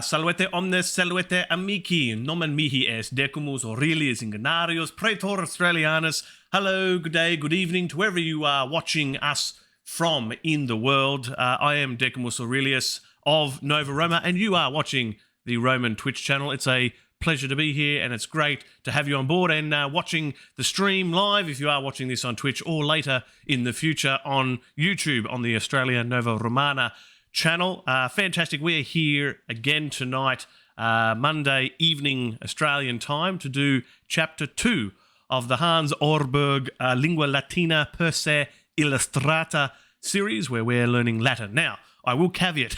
Salvete omnes, salvete amici, nomen mihi est Decimus Aurelius Ingeniarius, praetor Australianus. Hello, good day, good evening to wherever you are watching us from in the world. I am Decimus Aurelius of Nova Roma, and you are watching the Roman Twitch channel. It's a pleasure to be here, and it's great to have you on board and watching the stream live if you are watching this on Twitch, or later in the future on YouTube on the Australia Nova Romana channel. Fantastic. We're here again tonight, Monday evening Australian time, to do chapter 2 of the Hans Orberg Lingua Latina per se Illustrata series, where we're learning Latin. Now, I will caveat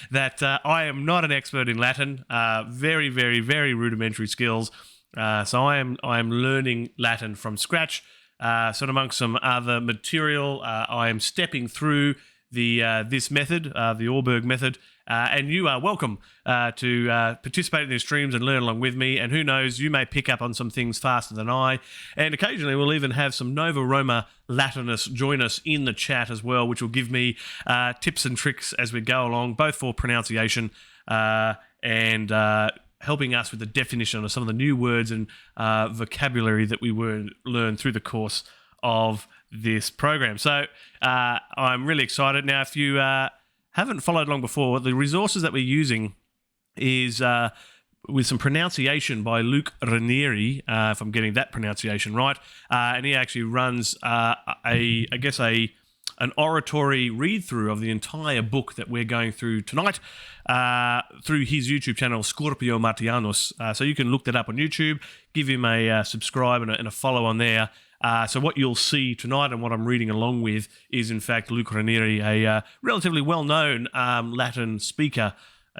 that I am not an expert in Latin. Very, very, very rudimentary skills. So I am learning Latin from scratch. So amongst some other material, I am stepping through this method, the Orberg method, and you are welcome to participate in these streams and learn along with me. And who knows, you may pick up on some things faster than I. And occasionally we'll even have some Nova Roma Latinists join us in the chat as well, which will give me tips and tricks as we go along, both for pronunciation and helping us with the definition of some of the new words and vocabulary that we learn through the course of this program. So I'm really excited. Now, if you haven't followed along before, the resources that we're using is with some pronunciation by Luc Ranieri, if I'm getting that pronunciation right, and he actually runs an oratory read-through of the entire book that we're going through tonight through his YouTube channel, Scorpio Martianus. So you can look that up on YouTube, give him a subscribe and a follow on there. So what you'll see tonight and what I'm reading along with is, in fact, Luc Ranieri, a relatively well-known Latin speaker.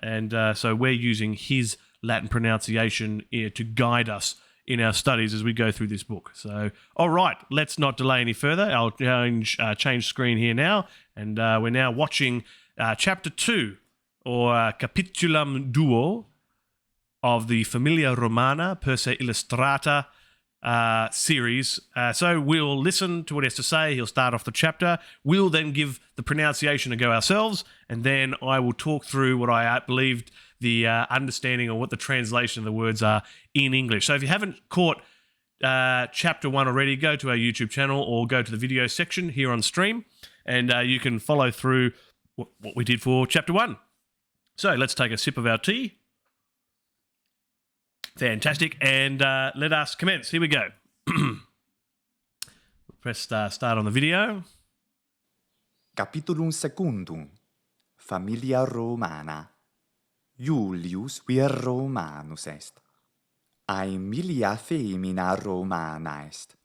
And so we're using his Latin pronunciation here to guide us in our studies as we go through this book. So, all right, let's not delay any further. I'll change screen here now. And we're now watching Chapter 2, or Capitulum Duo, of the Familia Romana per se Illustrata series. So we'll listen to what he has to say. He'll start off the chapter. We'll then give the pronunciation a go ourselves, and then I will talk through what I believed the understanding or what the translation of the words are in English. So if you haven't caught chapter 1 already, go to our YouTube channel or go to the video section here on stream, and you can follow through what we did for chapter 1. So let's take a sip of our tea. Fantastic, and let us commence. Here we go. Press start on the video. Capitulum secundum. Familia Romana. Iulius vir Romanus est. Aemilia femina Romana est.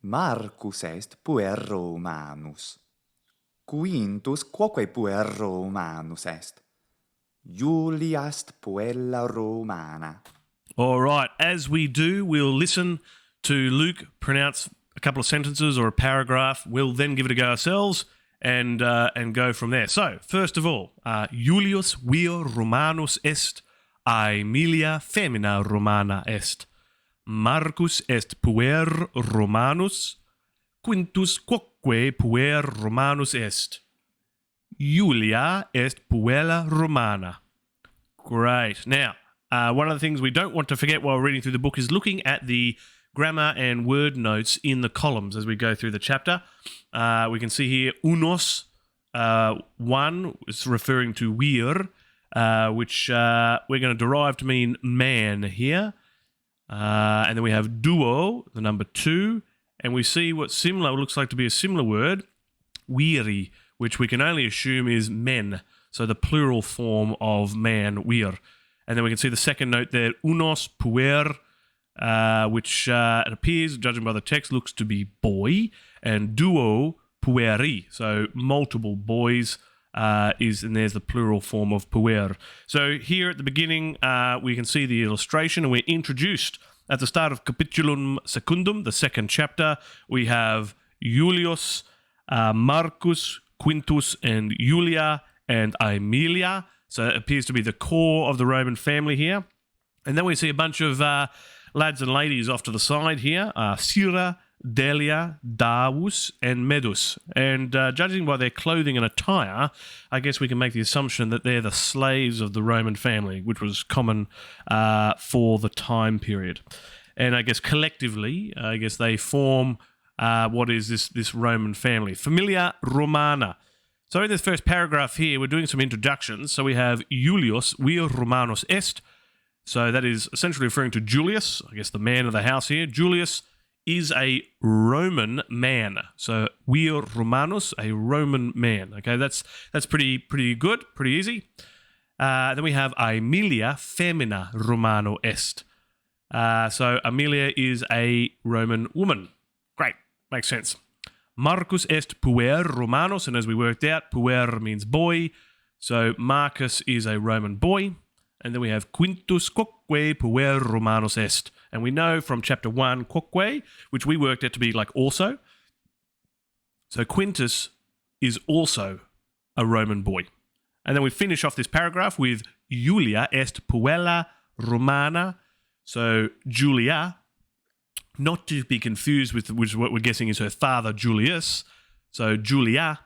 Marcus est puer Romanus. Quintus quoque puer Romanus est. Julia est puella Romana. All right, as we do, we'll listen to Luke pronounce a couple of sentences or a paragraph. We'll then give it a go ourselves and go from there. So, first of all, Julius vir Romanus est, Aemilia femina Romana est. Marcus est puer Romanus, Quintus quoque puer Romanus est. Julia est puella Romana. Great. Now, one of the things we don't want to forget while reading through the book is looking at the grammar and word notes in the columns as we go through the chapter. We can see here unos, one is referring to vir, which we're going to derive to mean man here. And then we have duo, the number 2, and we see what looks like to be a similar word, viri, which we can only assume is men, so the plural form of man, vir. And then we can see the second note there, unos puer, which it appears, judging by the text, looks to be boy, and duo pueri, so multiple boys, and there's the plural form of puer. So here at the beginning, we can see the illustration, and we're introduced at the start of Capitulum Secundum, the second chapter. We have Julius, Marcus, Quintus, and Julia, and Aemilia. So it appears to be the core of the Roman family here. And then we see a bunch of lads and ladies off to the side here. Syra, Delia, Davus, and Medus. And judging by their clothing and attire, I guess we can make the assumption that they're the slaves of the Roman family, which was common for the time period. And I guess collectively, they form what is this Roman family. Familia Romana. So in this first paragraph here, we're doing some introductions. So we have Julius, vir Romanus est. So that is essentially referring to Julius, I guess the man of the house here. Julius is a Roman man. So vir Romanus, a Roman man. Okay, that's pretty good, pretty easy. Then we have Aemilia femina Romano est. So Amelia is a Roman woman. Great, makes sense. Marcus est puer Romanus, and as we worked out, puer means boy. So Marcus is a Roman boy. And then we have Quintus quoque puer Romanus est. And we know from chapter 1, quoque, which we worked out to be like also. So Quintus is also a Roman boy. And then we finish off this paragraph with Julia est puella Romana. So Julia, not to be confused with what we're guessing is her father, Julius. So Julia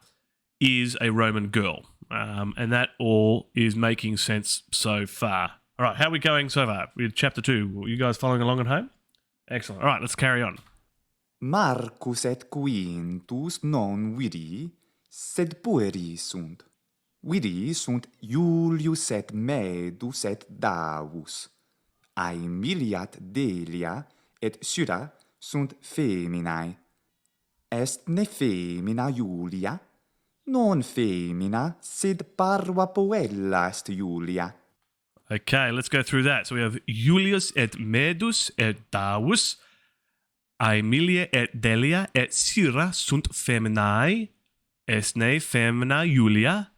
is a Roman girl. And that all is making sense so far. All right, how are we going so far? With chapter 2. Are you guys following along at home? Excellent. All right, let's carry on. Marcus et Quintus non viri, sed pueri sunt. Viri sunt Julius et Medus et Davus. Aemiliat Delia et Syra sunt feminae. Est ne femina Julia? Non femina, sed parva puella est Julia. Okay, let's go through that. So we have Julius et Medus et Davus. Aemilia et Delia et Syra sunt feminae. Est ne femina Julia?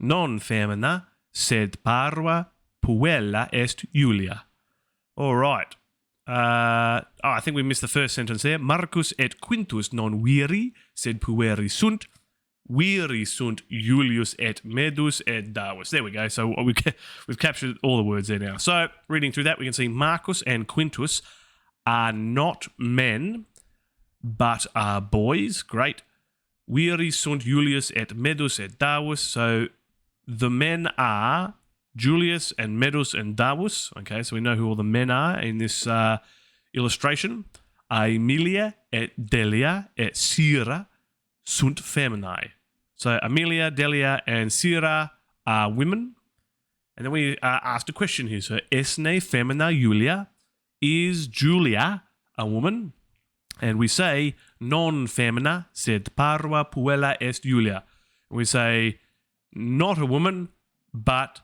Non femina, sed parva puella est Julia. All right. I think we missed the first sentence there. Marcus et Quintus non viri, sed pueri sunt. Viri sunt Julius et Medus et Davus. There we go. So we've captured all the words there now. So reading through that, we can see Marcus and Quintus are not men, but are boys. Great. Viri sunt Julius et Medus et Davus. So the men are Julius and Medus and Davus. Okay, so we know who all the men are in this illustration. Aemilia et Delia et Syra sunt feminae. So Amelia, Delia, and Syra are women. And then we asked a question here. So esne femina Julia? Is Julia a woman? And we say non femina, sed parva puella est Julia. We say not a woman, but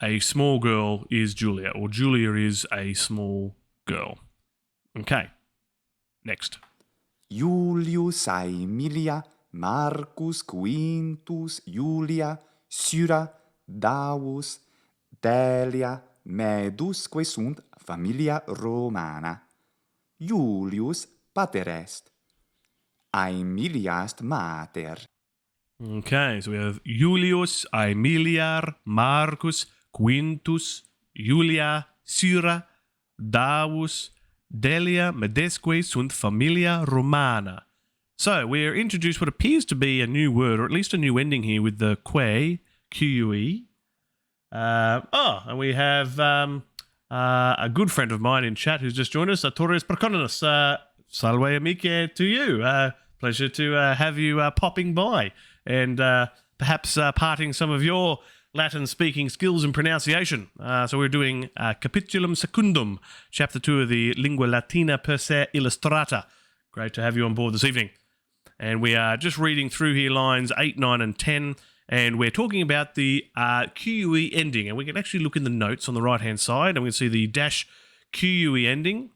a small girl is Julia, or Julia is a small girl. Okay, next. Julius Aemilia, Marcus Quintus Julia, Syra, Davus, Delia, Medusque sunt familia Romana. Julius pater est. Aemilia est mater. Okay, so we have Julius, Aemiliar, Marcus, Quintus, Julia, Syra, Davus, Delia, Medesque sunt familia Romana. So we're introduced what appears to be a new word, or at least a new ending here with the que, Q-U-E. And we have a good friend of mine in chat who's just joined us, Torres Perconinos. Salve amiche to you. Pleasure to have you popping by and perhaps parting some of your Latin speaking skills and pronunciation. So we're doing Capitulum Secundum, Chapter 2 of the Lingua Latina per se Illustrata. Great to have you on board this evening. And we are just reading through here lines 8, 9, and 10, and we're talking about the QUE ending. And we can actually look in the notes on the right-hand side, and we can see the dash QUE ending,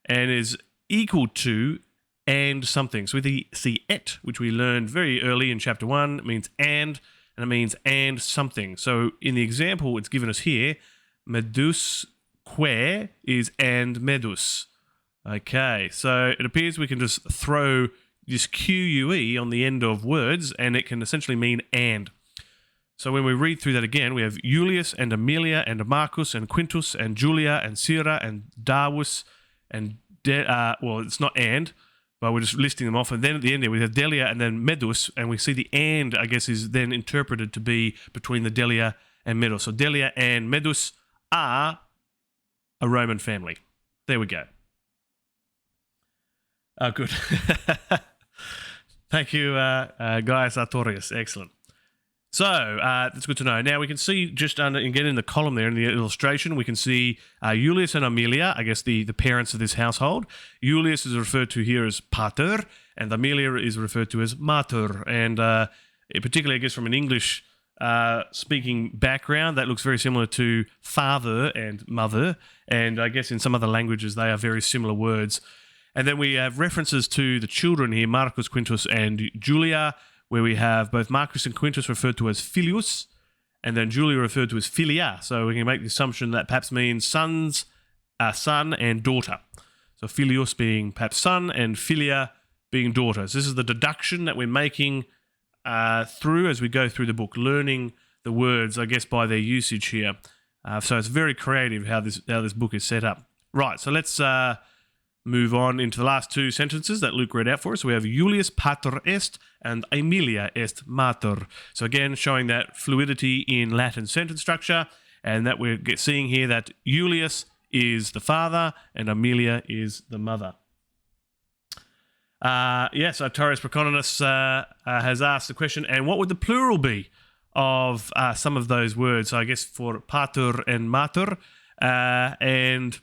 and is equal to and something. So we see et, which we learned very early in chapter 1. It means and it means and something. So in the example it's given us here, medus que is and medus. Okay, so it appears we can just throw this QUE on the end of words and it can essentially mean and. So when we read through that again, we have Julius and Amelia and Marcus and Quintus and Julia and Syra and Davus and well, it's not and. but we're just listing them off. And then at the end there we have Delia and then Medus, and we see the and, I guess, is then interpreted to be between the Delia and Medus. So Delia and Medus are a Roman family. There we go. Oh, good. Thank you, Gaius Artorius. Excellent. So that's good to know. Now we can see just under, again in the column there in the illustration, we can see Julius and Aemilia, I guess the parents of this household. Julius is referred to here as pater, and Aemilia is referred to as mater. And particularly, I guess, from an English speaking background, that looks very similar to father and mother. And I guess in some other languages, they are very similar words. And then we have references to the children here, Marcus, Quintus, and Julia, where we have both Marcus and Quintus referred to as filius, and then Julia referred to as filia. So we can make the assumption that perhaps means son and daughter. So filius being perhaps son and filia being daughter. So this is the deduction that we're making through as we go through the book, learning the words, I guess, by their usage here. So it's very creative how this book is set up. Right, so let's move on into the last two sentences that Luke read out for us. So we have Julius pater est and Aemilia est mater. So again, showing that fluidity in Latin sentence structure, and that we're seeing here that Julius is the father and Aemilia is the mother. Yes, Artorius Proconinus has asked the question, and what would the plural be of some of those words? So I guess for pater and mater, and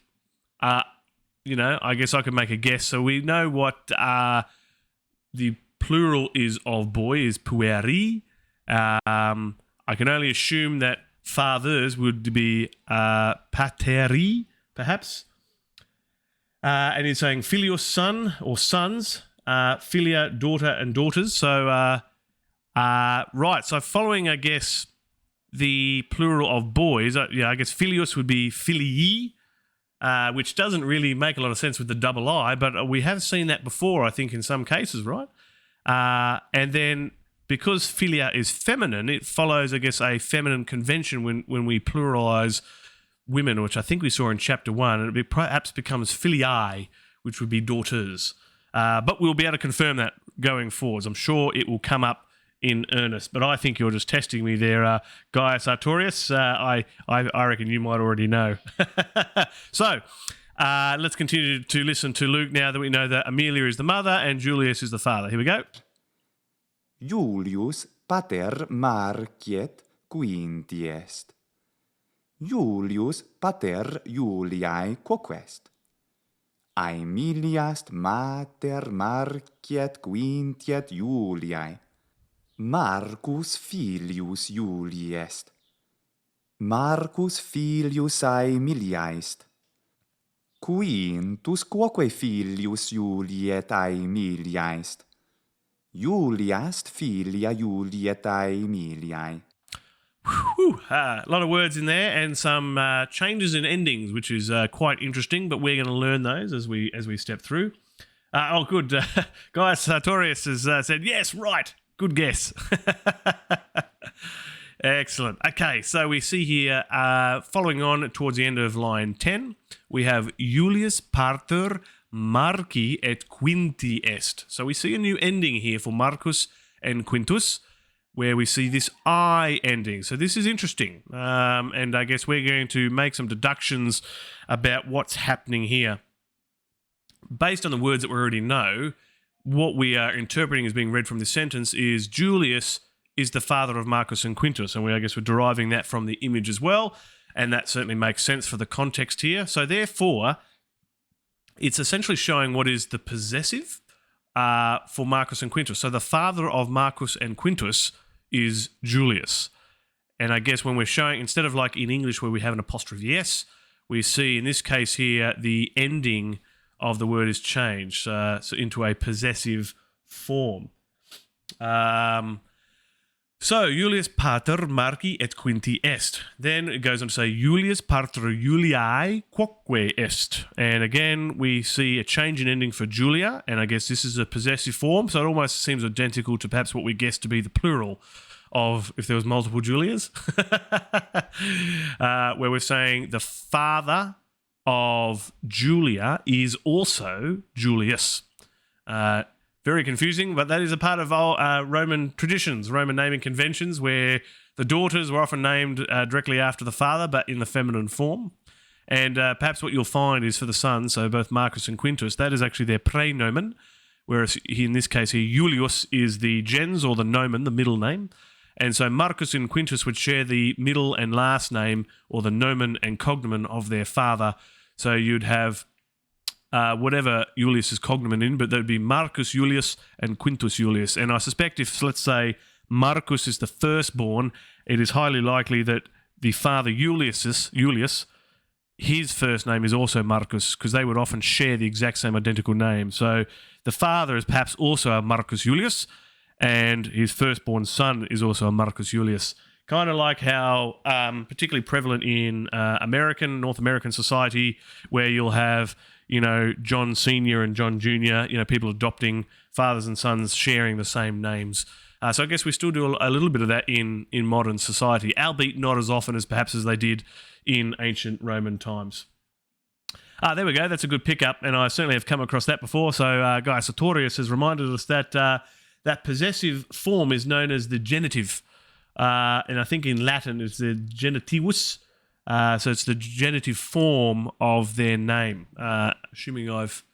I guess I could make a guess. So we know what the plural is of boy is pueri. I can only assume that fathers would be pateri, perhaps. And he's saying filius, son, or sons, filia, daughter, and daughters. So, right. So following, I guess, the plural of boys, I guess filius would be filii, which doesn't really make a lot of sense with the double I, but we have seen that before, I think, in some cases, right? And then because filia is feminine, it follows, I guess, a feminine convention when we pluralize women, which I think we saw in chapter 1, and it perhaps becomes filii, which would be daughters. But we'll be able to confirm that going forwards. I'm sure it will come up in earnest, but I think you're just testing me there, Gaius Artorius. I reckon you might already know. So let's continue to listen to Luke now that we know that Aemilia is the mother and Julius is the father. Here we go. Julius pater Marciet quinti est. Julius pater Juliae quoque est. Aemilia est mater Marciet quintiet Juliae. Marcus filius Julii est. Marcus filius Aemilia est. Quintus quoque filius Julii et Aemilia est. Julia est filia Julii et Aemiliae. A lot of words in there and some changes in endings, which is quite interesting, but we're going to learn those as we step through. Good. Gaius Sartorius has said, yes, right. Good guess. Excellent. Okay, so we see here, following on towards the end of line 10, we have Julius pater Marci et Quinti est. So we see a new ending here for Marcus and Quintus, where we see this I ending. So this is interesting. And I guess we're going to make some deductions about what's happening here. Based on the words that we already know, what we are interpreting as being read from this sentence is Julius is the father of Marcus and Quintus. And I guess we're deriving that from the image as well. And that certainly makes sense for the context here. So therefore, it's essentially showing what is the possessive for Marcus and Quintus. So the father of Marcus and Quintus is Julius. And I guess when we're showing, instead of like in English where we have an apostrophe S, we see in this case here the ending of the word is changed so into a possessive form. So, Julius pater Marci et Quinti est. Then it goes on to say, Julius pater Juliae quoque est. And again, we see a change in ending for Julia, and I guess this is a possessive form, so it almost seems identical to perhaps what we guessed to be the plural of if there was multiple Julias, where we're saying the father of Julia is also Julius. Very confusing, but that is a part of Roman traditions, Roman naming conventions, where the daughters were often named directly after the father, but in the feminine form. And perhaps what you'll find is for the sons, so both Marcus and Quintus, that is actually their praenomen, whereas in this case here, Julius is the gens or the nomen, the middle name. And so Marcus and Quintus would share the middle and last name, or the nomen and cognomen of their father. So you'd have whatever Julius is cognomen in, but that would be Marcus Julius and Quintus Julius. And I suspect if, let's say, Marcus is the firstborn, it is highly likely that the father Julius, his first name is also Marcus, because they would often share the exact same identical name. So the father is perhaps also a Marcus Julius, and his firstborn son is also a Marcus Julius. Kind of like how, particularly prevalent in North American society, where you'll have, John Sr. and John Jr., people adopting fathers and sons sharing the same names. So I guess we still do a little bit of that in modern society, albeit not as often as perhaps as they did in ancient Roman times. There we go. That's a good pickup, and I certainly have come across that before. So Guy Sartorius has reminded us that that possessive form is known as the genitive, and I think in Latin it's the genitivus. So it's the genitive form of their name, assuming I've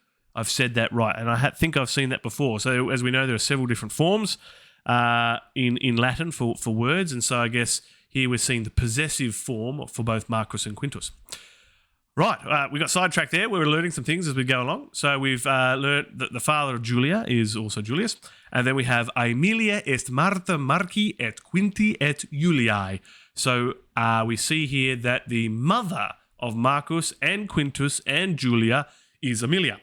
said that right, and I think I've seen that before. So as we know, there are several different forms in Latin for words, and so I guess here we're seeing the possessive form for both Marcus and Quintus. Right, we got sidetracked there. We were learning some things as we go along. So we've learned that the father of Julia is also Julius, and then we have Aemilia est Martha Marci et Quinti et Juliae. So we see here that the mother of Marcus and Quintus and Julia is Aemilia.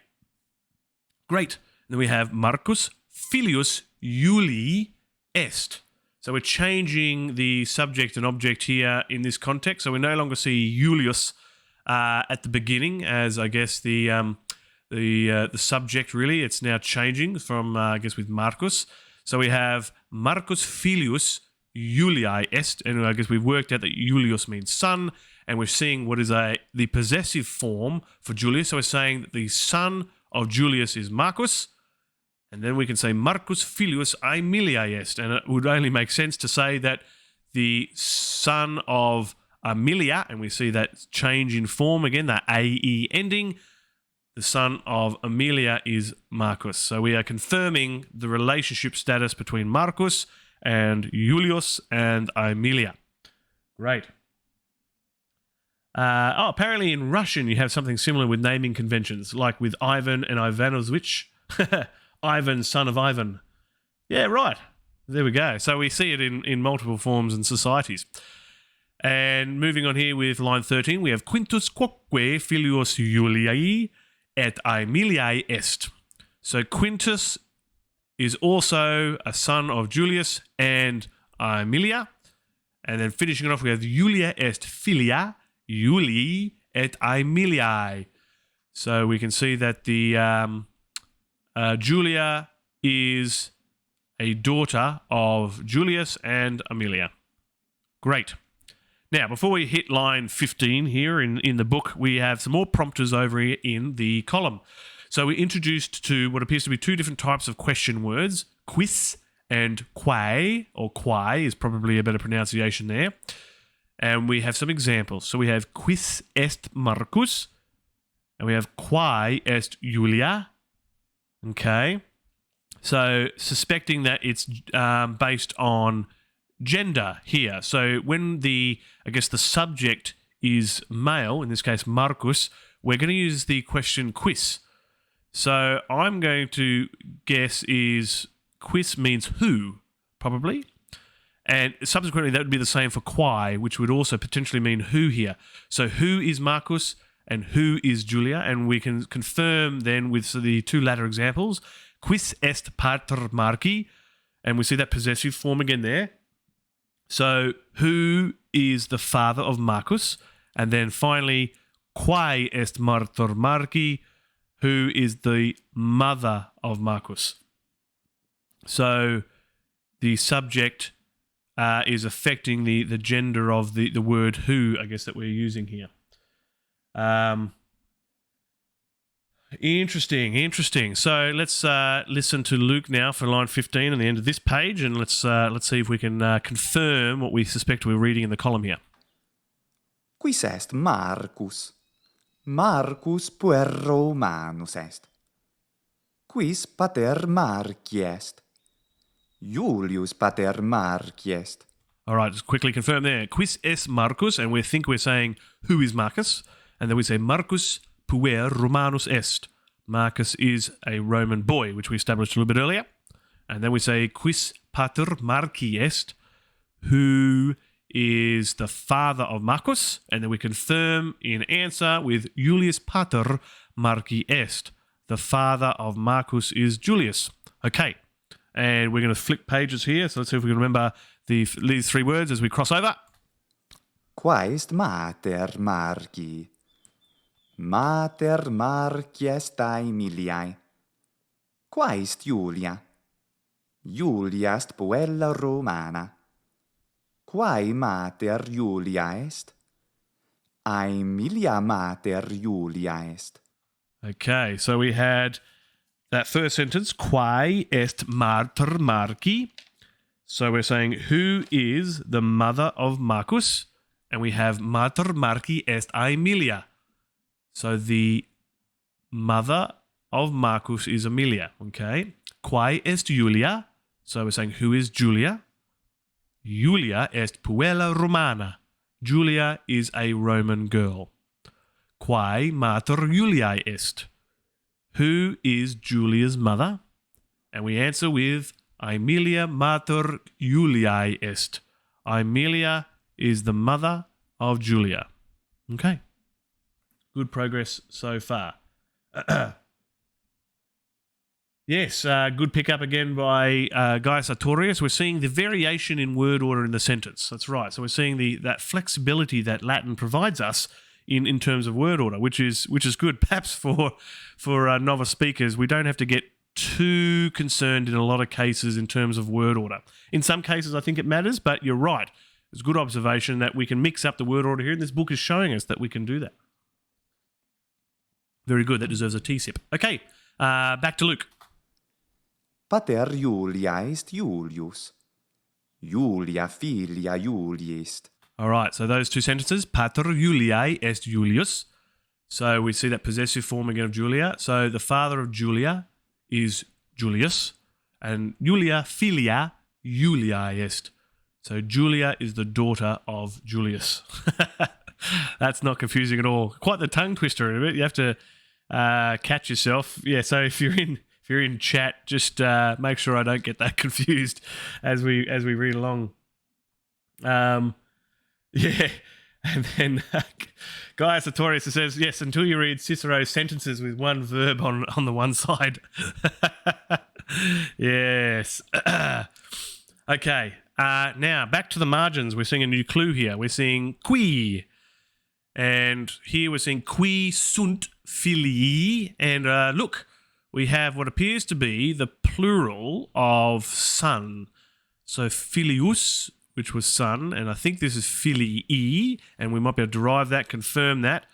Great. Then we have Marcus filius Julii est. So we're changing the subject and object here in this context. So we no longer see Julius at the beginning as, I guess, the subject, really. It's now changing from, I guess, with Marcus. So we have Marcus filius Julii est, and I guess we've worked out that Julius means son, and we're seeing what is the possessive form for Julius. So we're saying that the son of Julius is Marcus, and then we can say Marcus filius Aemiliae est, and it would only make sense to say that the son of Aemilia, and we see that change in form again, that AE ending, the son of Aemilia is Marcus. So we are confirming the relationship status between Marcus and Julius and Aemilia. Great. Apparently in Russian you have something similar with naming conventions, like with Ivan and Ivanovich. Ivan, son of Ivan. Yeah, right. There we go. So we see it in multiple forms and societies. And moving on here with line 13, we have Quintus quoque filius Juliae et Aemiliae est. So Quintus is also a son of Julius and Aemilia. And then finishing it off, we have Julia est filia Julii et Aemiliae. So we can see that the Julia is a daughter of Julius and Aemilia. Great. Now, before we hit line 15 here in the book, we have some more prompters over here in the column. So we're introduced to what appears to be two different types of question words, quis and quae, or quae is probably a better pronunciation there. And we have some examples. So we have quis est Marcus, and we have quae est Julia. Okay. So suspecting that it's based on gender here. So when the subject is male, in this case Marcus, we're going to use the question quis. So I'm going to guess is quis means who, probably. And subsequently that would be the same for quae, which would also potentially mean who here. So who is Marcus and who is Julia? And we can confirm then with the two latter examples. Quis est pater Marci? And we see that possessive form again there. So who is the father of Marcus? And then finally, quae est mater Marci? Who is the mother of Marcus? So the subject is affecting the gender of the word who, I guess, that we're using here. Interesting. So let's listen to Luke now for line 15 on the end of this page, and let's see if we can confirm what we suspect we're reading in the column here. Quis est Marcus? Marcus puer Romanus est. Quis pater Marci est? Julius pater Marci est. All right, just quickly confirm there. Quis est Marcus, and we think we're saying who is Marcus, and then we say Marcus puer Romanus est. Marcus is a Roman boy, which we established a little bit earlier. And then we say quis pater Marci est, who is the father of Marcus, and then we confirm in answer with Julius pater Marci est. The father of Marcus is Julius. Okay, and we're going to flip pages here, so let's see if we can remember these three words as we cross over. Qua est mater Marci? Mater Marci est Aemiliae. Qua est Julia? Julia est puella Romana. Quae mater Julia est? Aemilia mater Julia est. Okay, so we had that first sentence, quae est mater Marci. So we're saying who is the mother of Marcus, and we have mater Marci est Aemilia. So the mother of Marcus is Aemilia, okay? Quae est Julia? So we're saying who is Julia? Julia est puella Romana. Julia is a Roman girl. Quae mater Juliae est? Who is Julia's mother? And we answer with Aemilia mater Juliae est. Aemilia is the mother of Julia. Okay. Good progress so far. Yes, good pickup again by Gaius Sartorius. We're seeing the variation in word order in the sentence. That's right. So we're seeing that flexibility that Latin provides us in terms of word order, which is good. Perhaps for novice speakers, we don't have to get too concerned in a lot of cases in terms of word order. In some cases, I think it matters, but you're right. It's good observation that we can mix up the word order here, and this book is showing us that we can do that. Very good. That deserves a T-sip. Okay, back to Luke. Pater Julia est Julius. Julia filia Julii est. All right, so those two sentences, pater Juliae est Julius. So we see that possessive form again of Julia. So the father of Julia is Julius, and Julia filia Juliae est. So Julia is the daughter of Julius. That's not confusing at all. Quite the tongue twister of it. You have to catch yourself. Yeah, so if you're in chat, just make sure I don't get that confused as we read along. Yeah, and then Gaius Sartorius says, yes, until you read Cicero's sentences with one verb on the one side. Yes. Okay, now back to the margins. We're seeing a new clue here. We're seeing qui. And here we're seeing qui sunt filii. And look, we have what appears to be the plural of son. So filius, which was son, and I think this is filii, and we might be able to derive that, confirm that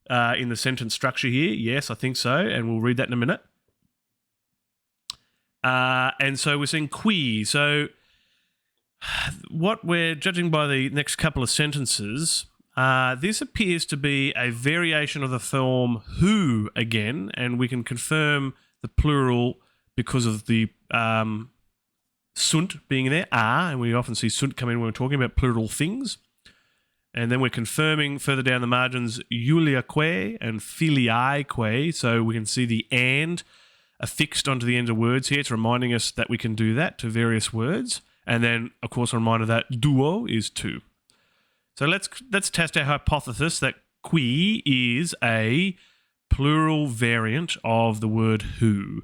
in the sentence structure here. Yes, I think so, and we'll read that in a minute. And so we're saying qui. So what we're judging by the next couple of sentences, this appears to be a variation of the form who again, and we can confirm the plural because of the sunt being there, and we often see sunt come in when we're talking about plural things. And then we're confirming further down the margins Juliaque and filiaeque, so we can see the and affixed onto the end of words here. It's reminding us that we can do that to various words. And then, of course, a reminder that duo is two. So let's test our hypothesis that qui is a plural variant of the word who.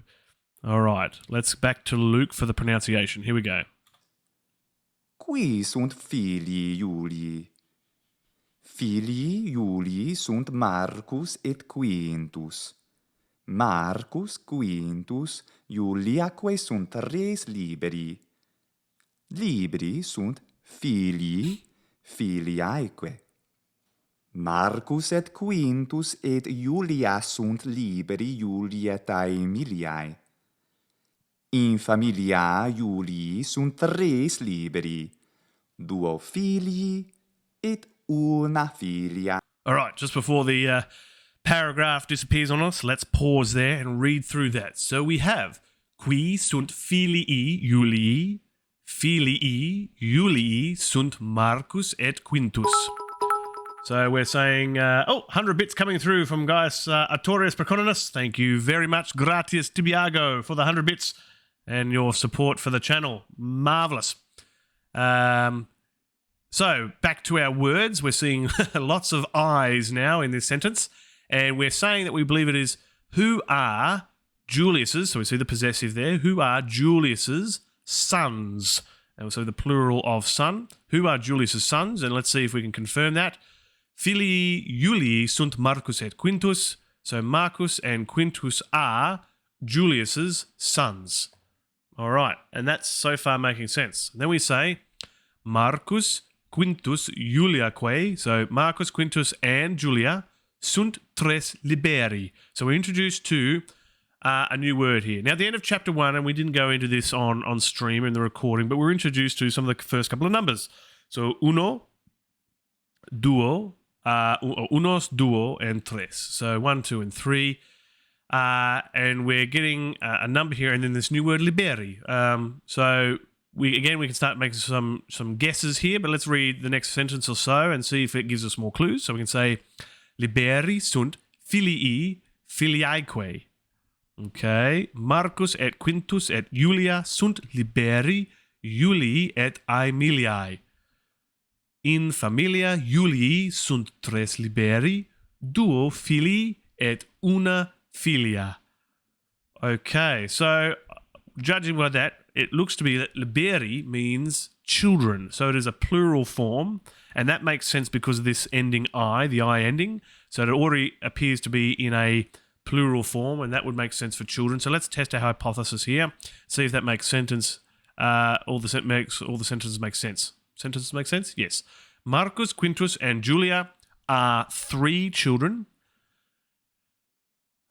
All right, let's back to Luke for the pronunciation. Here we go. Qui sunt filii Julii? Filii Julii sunt Marcus et Quintus. Marcus, Quintus, Juliaque sunt res liberi. Libri sunt filii filiaeque. Marcus et Quintus et Julia sunt liberi Julietae Emiliae. In familia Julii sunt 3 liberi, 2 filii et una filia. All right, just before the paragraph disappears on us, let's pause there and read through that. So we have qui sunt filii Julii sunt Marcus et Quintus. So we're saying, 100 bits coming through from Gaius Artorius Praconinus. Thank you very much, gratias tibiago, for the 100 bits and your support for the channel. Marvellous. So back to our words. We're seeing lots of I's now in this sentence. And we're saying that we believe it is who are Julius's, so we see the possessive there, who are Julius's sons. And so the plural of son. Who are Julius's sons? And let's see if we can confirm that. Filii Julii sunt Marcus et Quintus. So Marcus and Quintus are Julius's sons. All right, and that's so far making sense. And then we say Marcus, Quintus, Juliaque. So Marcus, Quintus, and Julia sunt tres liberi. So we're introduced to a new word here. Now, at the end of chapter 1, and we didn't go into this on stream in the recording, but we're introduced to some of the first couple of numbers. So uno, duo, unos, duo, and tres. So 1, 2, and 3. And we're getting a number here, and then this new word liberi. So we can start making some guesses here, but let's read the next sentence or so and see if it gives us more clues. So we can say liberi sunt filii filiaeque. Okay, Marcus et Quintus et Julia sunt liberi Julii et Aemiliae. In familia Julii sunt tres liberi, 2 filii et una filia. Okay, so judging by that, it looks to be that liberi means children. So it is a plural form, and that makes sense because of this ending I, the I ending. So it already appears to be in a plural form, and that would make sense for children. So let's test our hypothesis here. See if that makes sentence. All the sentences make sense. Sentences make sense? Yes. Marcus, Quintus, and Julia are 3 children.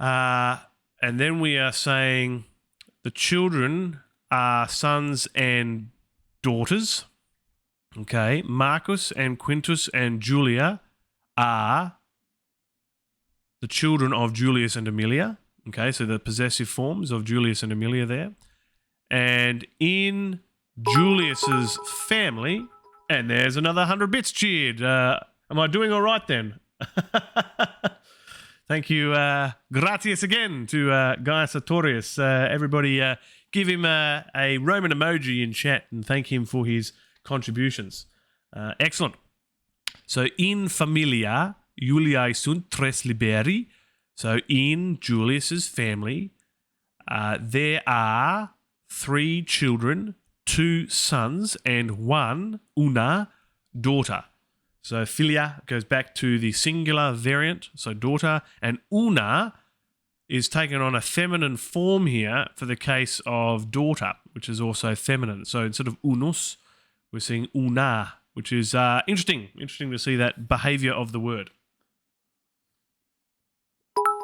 And then we are saying the children are sons and daughters. Okay. Marcus and Quintus and Julia are the children of Julius and Aemilia. Okay, so the possessive forms of Julius and Aemilia there. And in Julius's family, and there's another 100 bits cheered. Am I doing all right then? Thank you. Gratias again to Gaius Artorius. Everybody give him a Roman emoji in chat and thank him for his contributions. Excellent. So in familia Juliae sunt tres liberi. So in Julius's family, there are 3 children, 2 sons, and una daughter. So filia goes back to the singular variant, so daughter, and una is taken on a feminine form here for the case of daughter, which is also feminine. So instead of unus, we're seeing una, which is interesting to see that behavior of the word.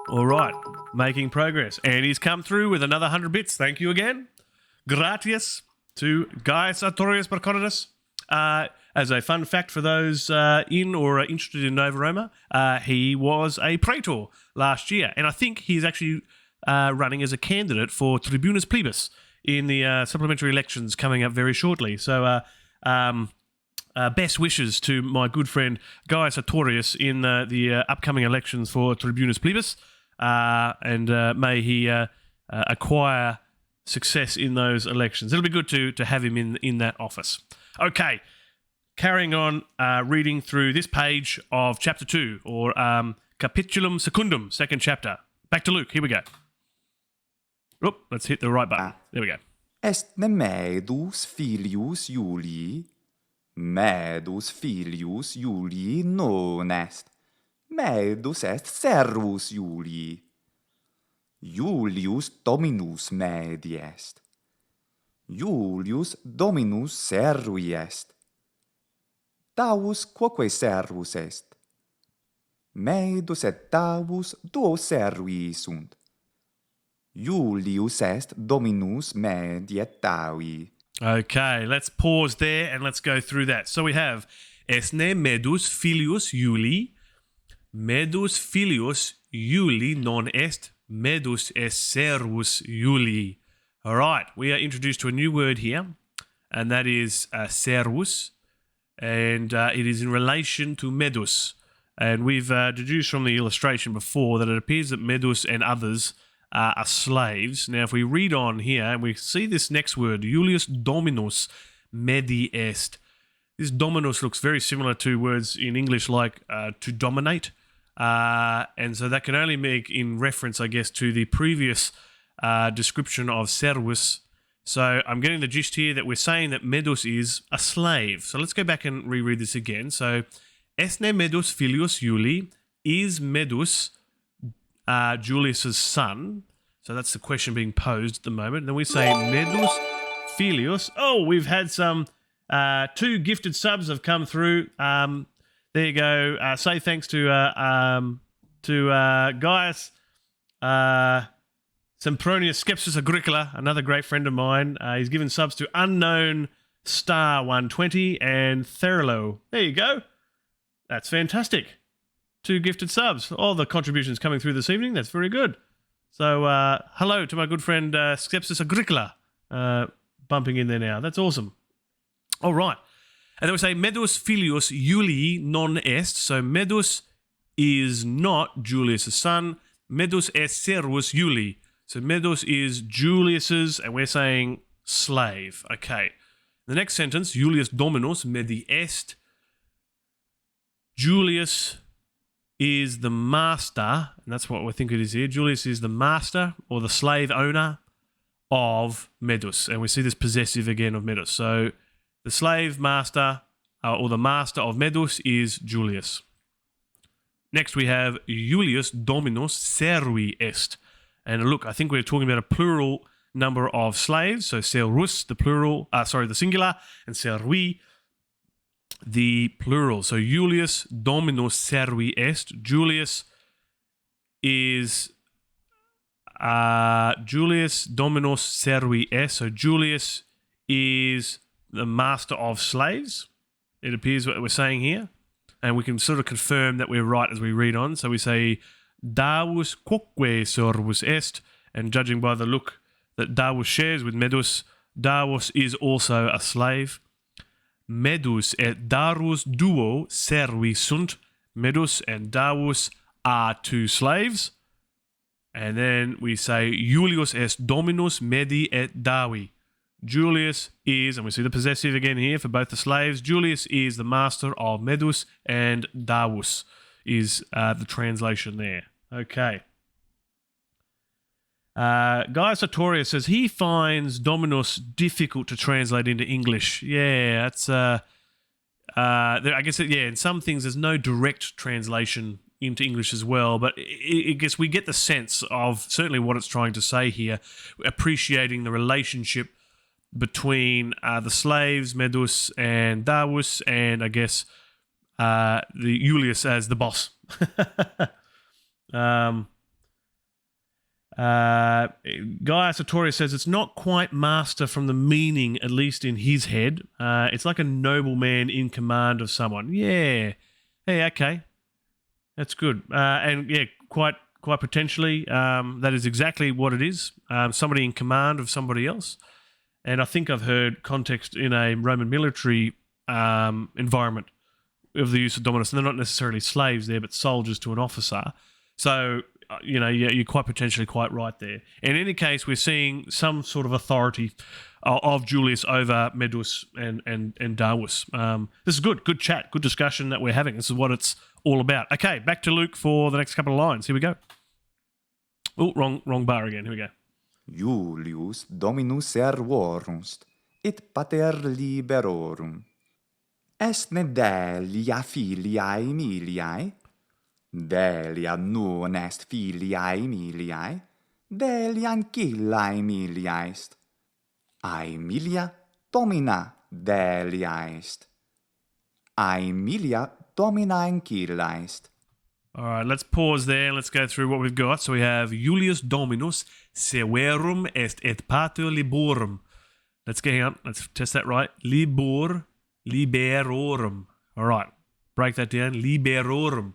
All right, making progress. And he's come through with another 100 bits. Thank you again. Gratias to Gaius Artorius Praconinus. As a fun fact for those in or are interested in Nova Roma, he was a praetor last year. And I think he's actually running as a candidate for Tribunus Plebis in the supplementary elections coming up very shortly. So best wishes to my good friend Gaius Artorius in the upcoming elections for Tribunus Plebis. And may he acquire success in those elections. It'll be good to have him in that office. Okay, carrying on, reading through this page of chapter 2, or Capitulum Secundum, second chapter. Back to Luke, here we go. Oop, let's hit the right button. There we go. Est medus filius Julii? Medus filius Julii non est. Medus est servus Julii. Julius Dominus medi est. Julius Dominus servi est. Taus quoque servus est. Medus et Davus duo servi sunt. Julius est dominus medi et Davi. Okay, let's pause there and let's go through that. So we have Esne medus filius Iuli. Medus filius Iuli non est medus est servus Iuli. All right, we are introduced to a new word here, and that is servus, and it is in relation to medus. And we've deduced from the illustration before that it appears that medus and others are slaves. Now, if we read on here, and we see this next word, Julius Dominus medi est. This dominus looks very similar to words in English like to dominate. And so that can only make in reference, I guess, to the previous description of servus. So I'm getting the gist here that we're saying that medus is a slave. So let's go back and reread this again. So, Esne medus filius Iuli, is medus Julius's son? So that's the question being posed at the moment. And then we say medus filius. Oh, we've had some 2 gifted subs have come through. There you go. Say thanks to Gaius Sempronius Skepsis Agricola, another great friend of mine. He's given subs to Unknown Star 120 and Therilo. There you go. That's fantastic. 2 gifted subs. All the contributions coming through this evening. That's very good. So hello to my good friend Skepsis Agricola bumping in there now. That's awesome. All right. And then we say medus filius Iuli non est. So medus is not Julius' son. Medus est servus Iuli. So medus is Julius's, and we're saying slave. Okay. The next sentence, Julius Dominus medi est. Julius is the master, and that's what we think it is here. Julius is the master or the slave owner of medus. And we see this possessive again of medus. So the slave master or the master of medus is Julius. Next we have Julius Dominus servi est. And look, I think we're talking about a plural number of slaves. So servus, the plural, the singular, and servi, the plural. So Julius Dominus servi est. Julius is Julius Dominus servi est. So Julius is the master of slaves. It appears what we're saying here. And we can sort of confirm that we're right as we read on. So we say Davus quoque servus est. And judging by the look that Davus shares with medus, Davus is also a slave. Medus et Darus duo servi sunt. Medus and Davus are 2 slaves. And then we say Julius est dominus medi et Davi. Julius is, and we see the possessive again here for both the slaves, Julius is the master of medus, and Davus is the translation there. Okay. Gaius Sartorius says he finds dominus difficult to translate into English. Yeah, that's I guess in some things there's no direct translation into English as well, but I guess we get the sense of certainly what it's trying to say here, appreciating the relationship between the slaves, medus and Davus, and I guess the Julius as the boss. Gaius Sartorius says it's not quite master from the meaning, at least in his head. It's like a nobleman in command of someone. Yeah. Hey, okay. That's good. And yeah, quite potentially, that is exactly what it is. Somebody in command of somebody else. And I think I've heard context in a Roman military environment of the use of dominus. And they're not necessarily slaves there, but soldiers to an officer. So you're quite potentially quite right there. In any case, we're seeing some sort of authority of Julius over Medus and Davus. This is good chat, good discussion that we're having. This is what it's all about. Okay, back to Luke for the next couple of lines. Here we go. Oh, wrong bar again. Here we go. Julius Dominus servorunt, et pater liberorum. Est ne delia filiae Emiliae? Delia non est filiae Emiliae, delia ancilla Emilia est. Aemilia domina delia est. Aemilia domina ancilla est. All right, let's pause there and let's go through what we've got. So we have Julius Dominus severum est et pater liborum. Let's get on. Let's test that right. Liberorum. All right, break that down. Liberorum.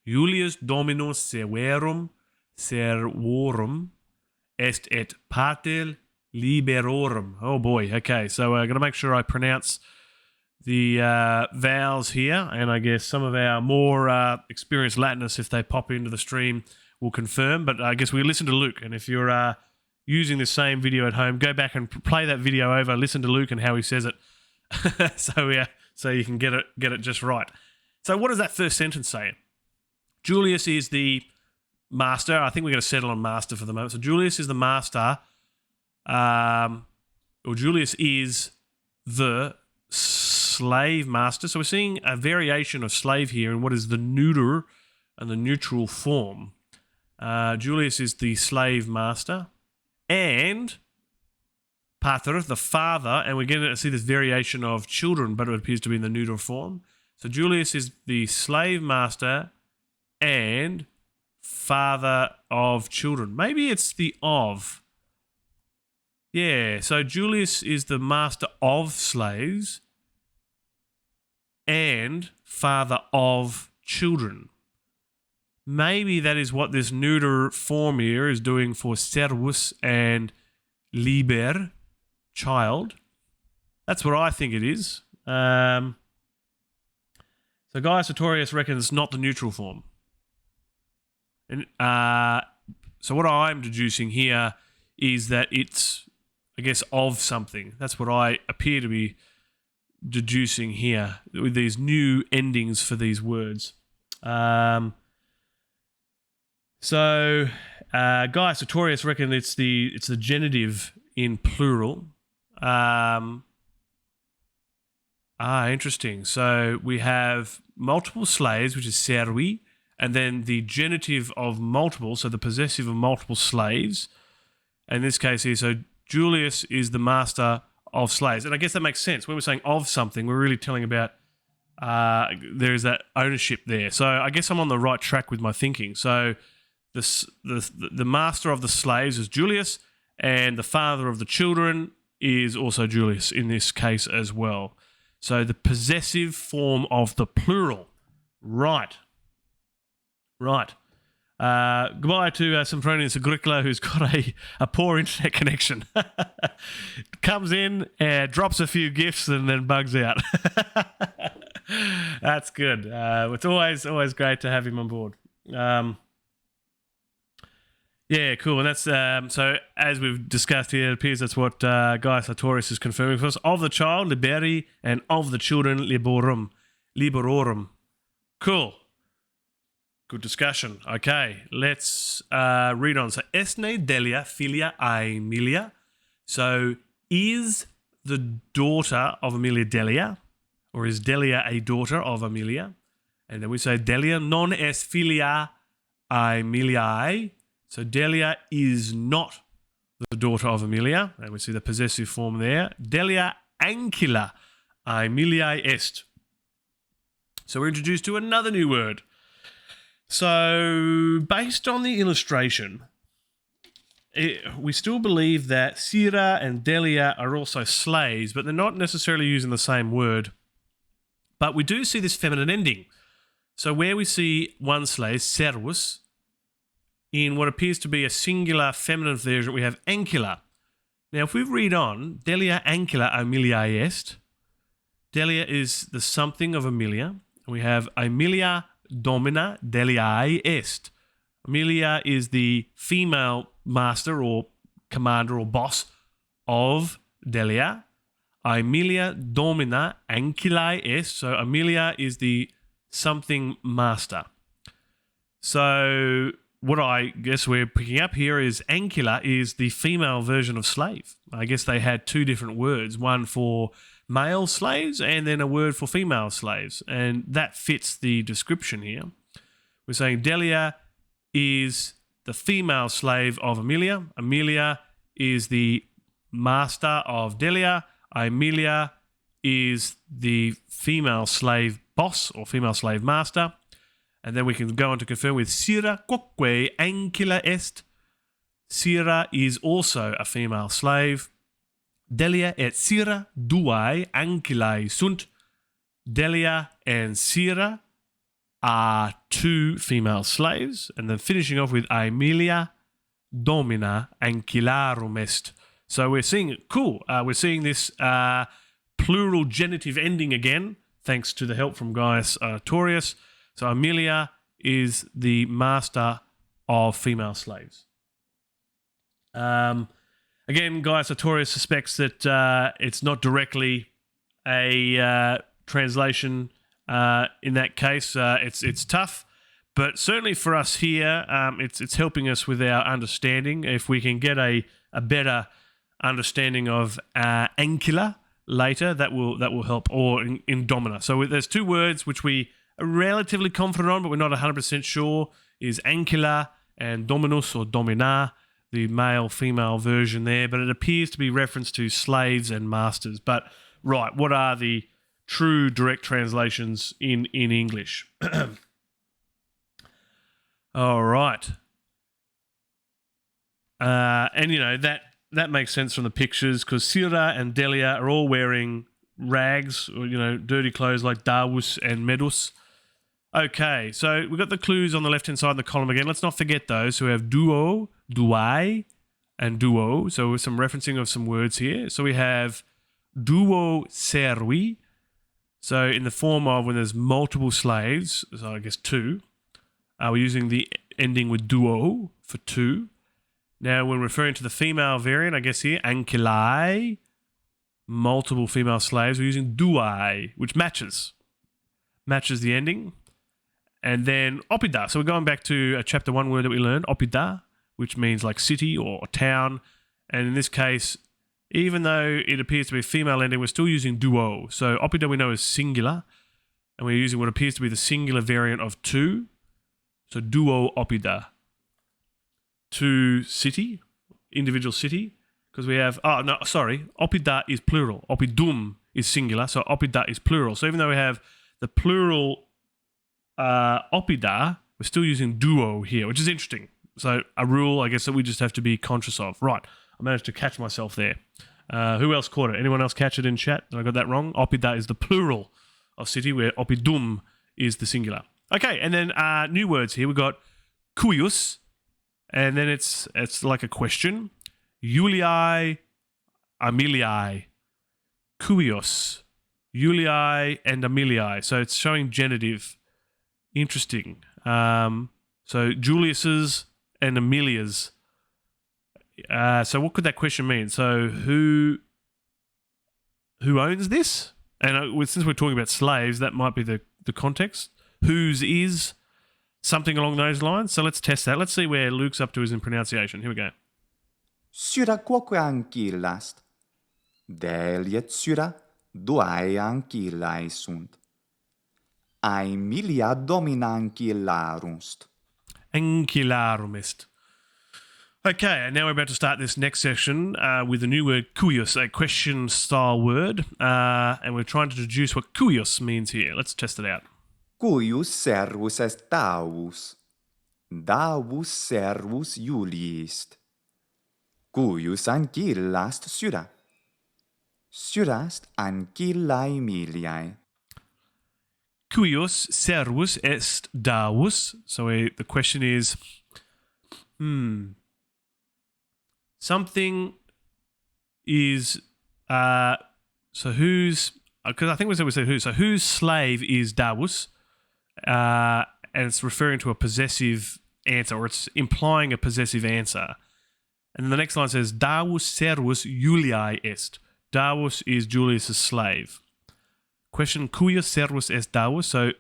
Julius Dominus severum servorum est et pater liberorum. Oh boy. Okay, so I'm going to make sure I pronounce the vowels here, and I guess some of our more experienced Latinists, if they pop into the stream, will confirm. But I guess we listen to Luke, and if you're using the same video at home, go back and play that video over, listen to Luke and how he says it, so you can get it just right. So what does that first sentence say? Julius is the master. I think we're going to settle on master for the moment. So Julius is the master, or Julius is the slave master. So we're seeing a variation of slave here in what is the neuter and the neutral form. Julius is the slave master, and pater, the father, and we're going to see this variation of children, but it appears to be in the neuter form. So Julius is the slave master and father of children. Maybe it's the of. Yeah, so Julius is the master of slaves and father of children. Maybe that is what this neuter form here is doing for servus and liber, child. That's what I think it is. So Gaius Sartorius reckons it's not the neutral form. And so what I'm deducing here is that it's, I guess, of something. That's what I appear to be deducing here with these new endings for these words. So Gaius Sartorius reckons it's the genitive in plural. Interesting. So we have multiple slaves, which is servi, and then the genitive of multiple, so the possessive of multiple slaves. In this case here, so Julius is the master of slaves. And I guess that makes sense. When we're saying of something, we're really telling about there's that ownership there. So I guess I'm on the right track with my thinking. So the master of the slaves is Julius, and the father of the children is also Julius in this case as well. So the possessive form of the plural. Right. Goodbye to Sempronius Agricola, who's got a poor internet connection. Comes in, drops a few gifts, and then bugs out. That's good. It's always great to have him on board. Yeah, cool. And that's so as we've discussed here, it appears that's what Gaius Sartorius is confirming for us. Of the child, liberi, and of the children, liberorum. Cool. Good discussion. Okay, let's read on. So, esne delia filia Aemilia. So, is the daughter of Aemilia Delia, or is Delia a daughter of Aemilia? And then we say Delia non est filia Aemiliae. So, Delia is not the daughter of Aemilia. And we see the possessive form there. Delia ancilla Aemiliae est. So, we're introduced to another new word. So, based on the illustration, we still believe that Sira and Delia are also slaves, but they're not necessarily using the same word. But we do see this feminine ending. So, where we see one slave, servus, in what appears to be a singular feminine version, we have ancilla. Now, if we read on, Delia ancilla Aemiliae est, Delia is the something of Aemilia. We have Aemilia domina Deliae est. Aemilia is the female master or commander or boss of Delia. Aemilia domina ancillae est. So Aemilia is the something master. So what I guess we're picking up here is ancilla is the female version of slave. I guess they had two different words, one for male slaves and then a word for female slaves. And that fits the description here. We're saying Delia is the female slave of Aemilia. Aemilia is the master of Delia. Aemilia is the female slave boss or female slave master. And then we can go on to confirm with Sira quoque ancilla est. Sira is also a female slave. Delia et Sira duae ancillae sunt. Delia and Sira are two female slaves. And then finishing off with Aemilia domina ancillarum est. So we're seeing, we're seeing this plural genitive ending again, thanks to the help from Gaius Artorius. So Aemilia is the master of female slaves. Again, Gaius Artorius suspects that it's not directly a translation in that case. It's tough, but certainly for us here, it's helping us with our understanding. If we can get a better understanding of ancilla later, that will help, or in domina. So there's two words which we are relatively confident on, but we're not 100% sure, is ancilla and dominus or domina, the male-female version there, but it appears to be reference to slaves and masters. But, right, what are the true direct translations in English? All right. And, you know, that makes sense from the pictures, because Sira and Delia are all wearing rags, or, you know, dirty clothes like Davus and Medus. Okay, so we've got the clues on the left-hand side of the column again. Let's not forget those. So we have duo, duae, and duo. So with some referencing of some words here. So we have duo servi. So in the form of when there's multiple slaves, so I guess two, we're using the ending with duo for two. Now, when referring to the female variant, I guess here, ancillae, multiple female slaves, we're using duae, which matches the ending. And then opida. So we're going back to a chapter 1 word that we learned, opida, which means like city or town. And in this case, even though it appears to be a female ending, we're still using duo. So opida we know is singular, and we're using what appears to be the singular variant of two. So duo opida. To city, individual city, because we have, opida is plural. Opidum is singular, so opida is plural. So even though we have the plural opida, we're still using duo here, which is interesting. So a rule, I guess, that we just have to be conscious of. Right, I managed to catch myself there. Who else caught it? Anyone else catch it in chat? Did I got that wrong? Opida is the plural of city, where opidum is the singular. Okay, and then new words here. We've got cuius, and then it's like a question. Iuliae, Aemiliae, cuios, Iuliae and Aemiliae. So it's showing genitive. Interesting. So Julius's and Amelia's. So what could that question mean? So who owns this? And since we're talking about slaves, that might be the context. Whose is something along those lines. So let's test that. Let's see where Luke's up to is in pronunciation. Here we go. Syra quoque ancillast. Deliet syra duae ancillae sunt. Aemilia domina ancillarum est. Ancillarum est. Okay, and now we're about to start this next session with the new word cuius, a question-style word, and we're trying to deduce what cuius means here. Let's test it out. Cuius servus est Davus. Davus servus Iulii est. Cuius ancillast syra. Syrast ancillae Aemiliae. Cuius servus est Davus. So the question is, something is, so whose, because I think we said who, so whose slave is Davus, and it's referring to a possessive answer, or it's implying a possessive answer. And then the next line says, Davus servus Iuliae est. Davus is Julius's slave. Question, cuius servus est Davus? So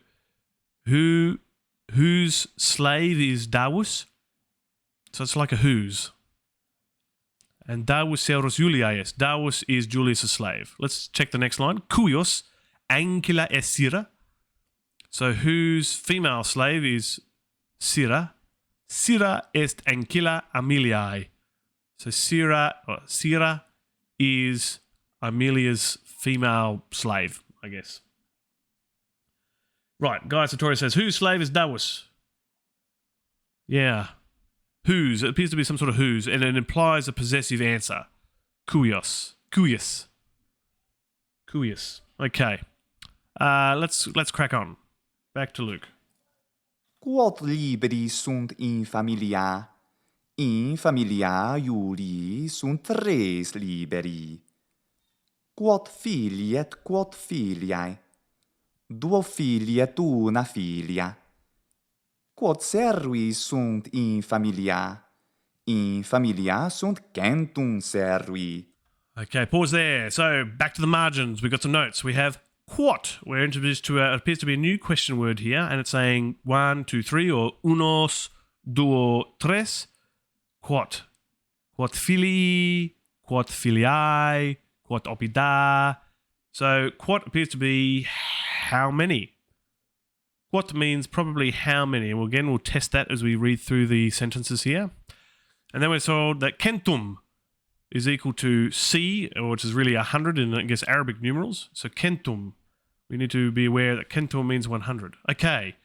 whose slave is Davus? So it's like a whose. And Davus servus Iuliae est. Davus is Julius' slave. Let's check the next line. Cuios ancilla est Sira. So whose female slave is Sira? Sira est ancilla Aemiliae. So Sira is Aemilia's female slave, I guess. Right, Guy Sartori says, whose slave is Dawes? Yeah. Whose. It appears to be some sort of whose, and it implies a possessive answer. Kuios. Kuius. Kuius. Okay. Let's crack on. Back to Luke. Quod liberi sunt in familia? In familia Iulii sunt 3 liberi. Quod filii et quod filiae? 2 filii et 1 filia. Quod servi sunt in familia? In familia sunt centum servi. Okay, pause there. So back to the margins. We've got some notes. We have quot. We're introduced to it appears to be a new question word here, and it's saying 1, 2, 3, or unos, duo, tres. Quot. Quot filii, quot filiae, quot opida. So quot appears to be how many. Quot means probably how many. And again, we'll test that as we read through the sentences here. And then we're told that centum is equal to C, which is really 100 in, I guess, Arabic numerals. So centum. We need to be aware that centum means 100. Okay.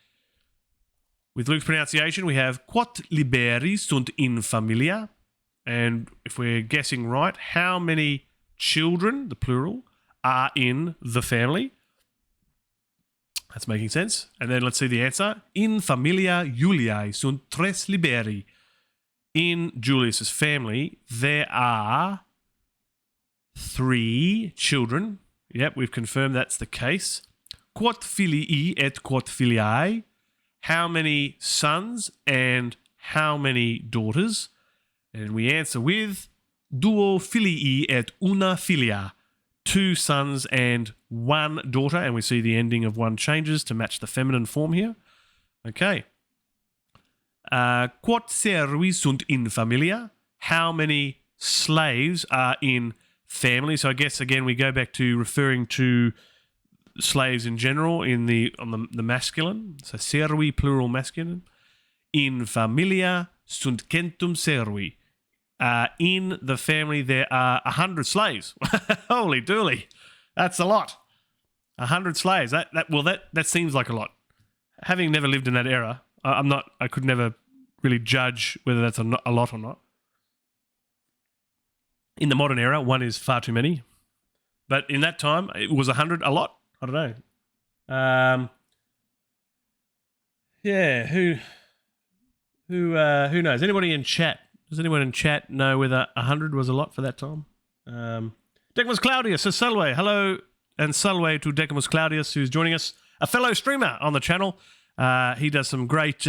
With Luke's pronunciation, we have quot liberi sunt in familia. And if we're guessing right, how many children, the plural, are in the family? That's making sense. And then let's see the answer. In familia Iuliae sunt 3 liberi. In Julius's family, there are 3 children. Yep, we've confirmed that's the case. Quot filii et quot filiae. How many sons and how many daughters? And we answer with duo filii et una filia. 2 sons and 1 daughter. And we see the ending of 1 changes to match the feminine form here. Okay. Quot servi sunt in familia? How many slaves are in family? So I guess again we go back to referring to slaves in general on the masculine. So servi plural masculine. In familia sunt centum servi. In the family there are 100 slaves. Holy dooly, that's a lot. 100 slaves. That seems like a lot. Having never lived in that era, I could never really judge whether that's a lot or not. In the modern era, 1 is far too many. But in that time, it was 100 a lot. I don't know. Yeah, who knows? Anybody in chat? Does anyone in chat know whether 100 was a lot for that time? Decimus Claudius says salve. Hello and salve to Decimus Claudius, who's joining us, a fellow streamer on the channel. He does some great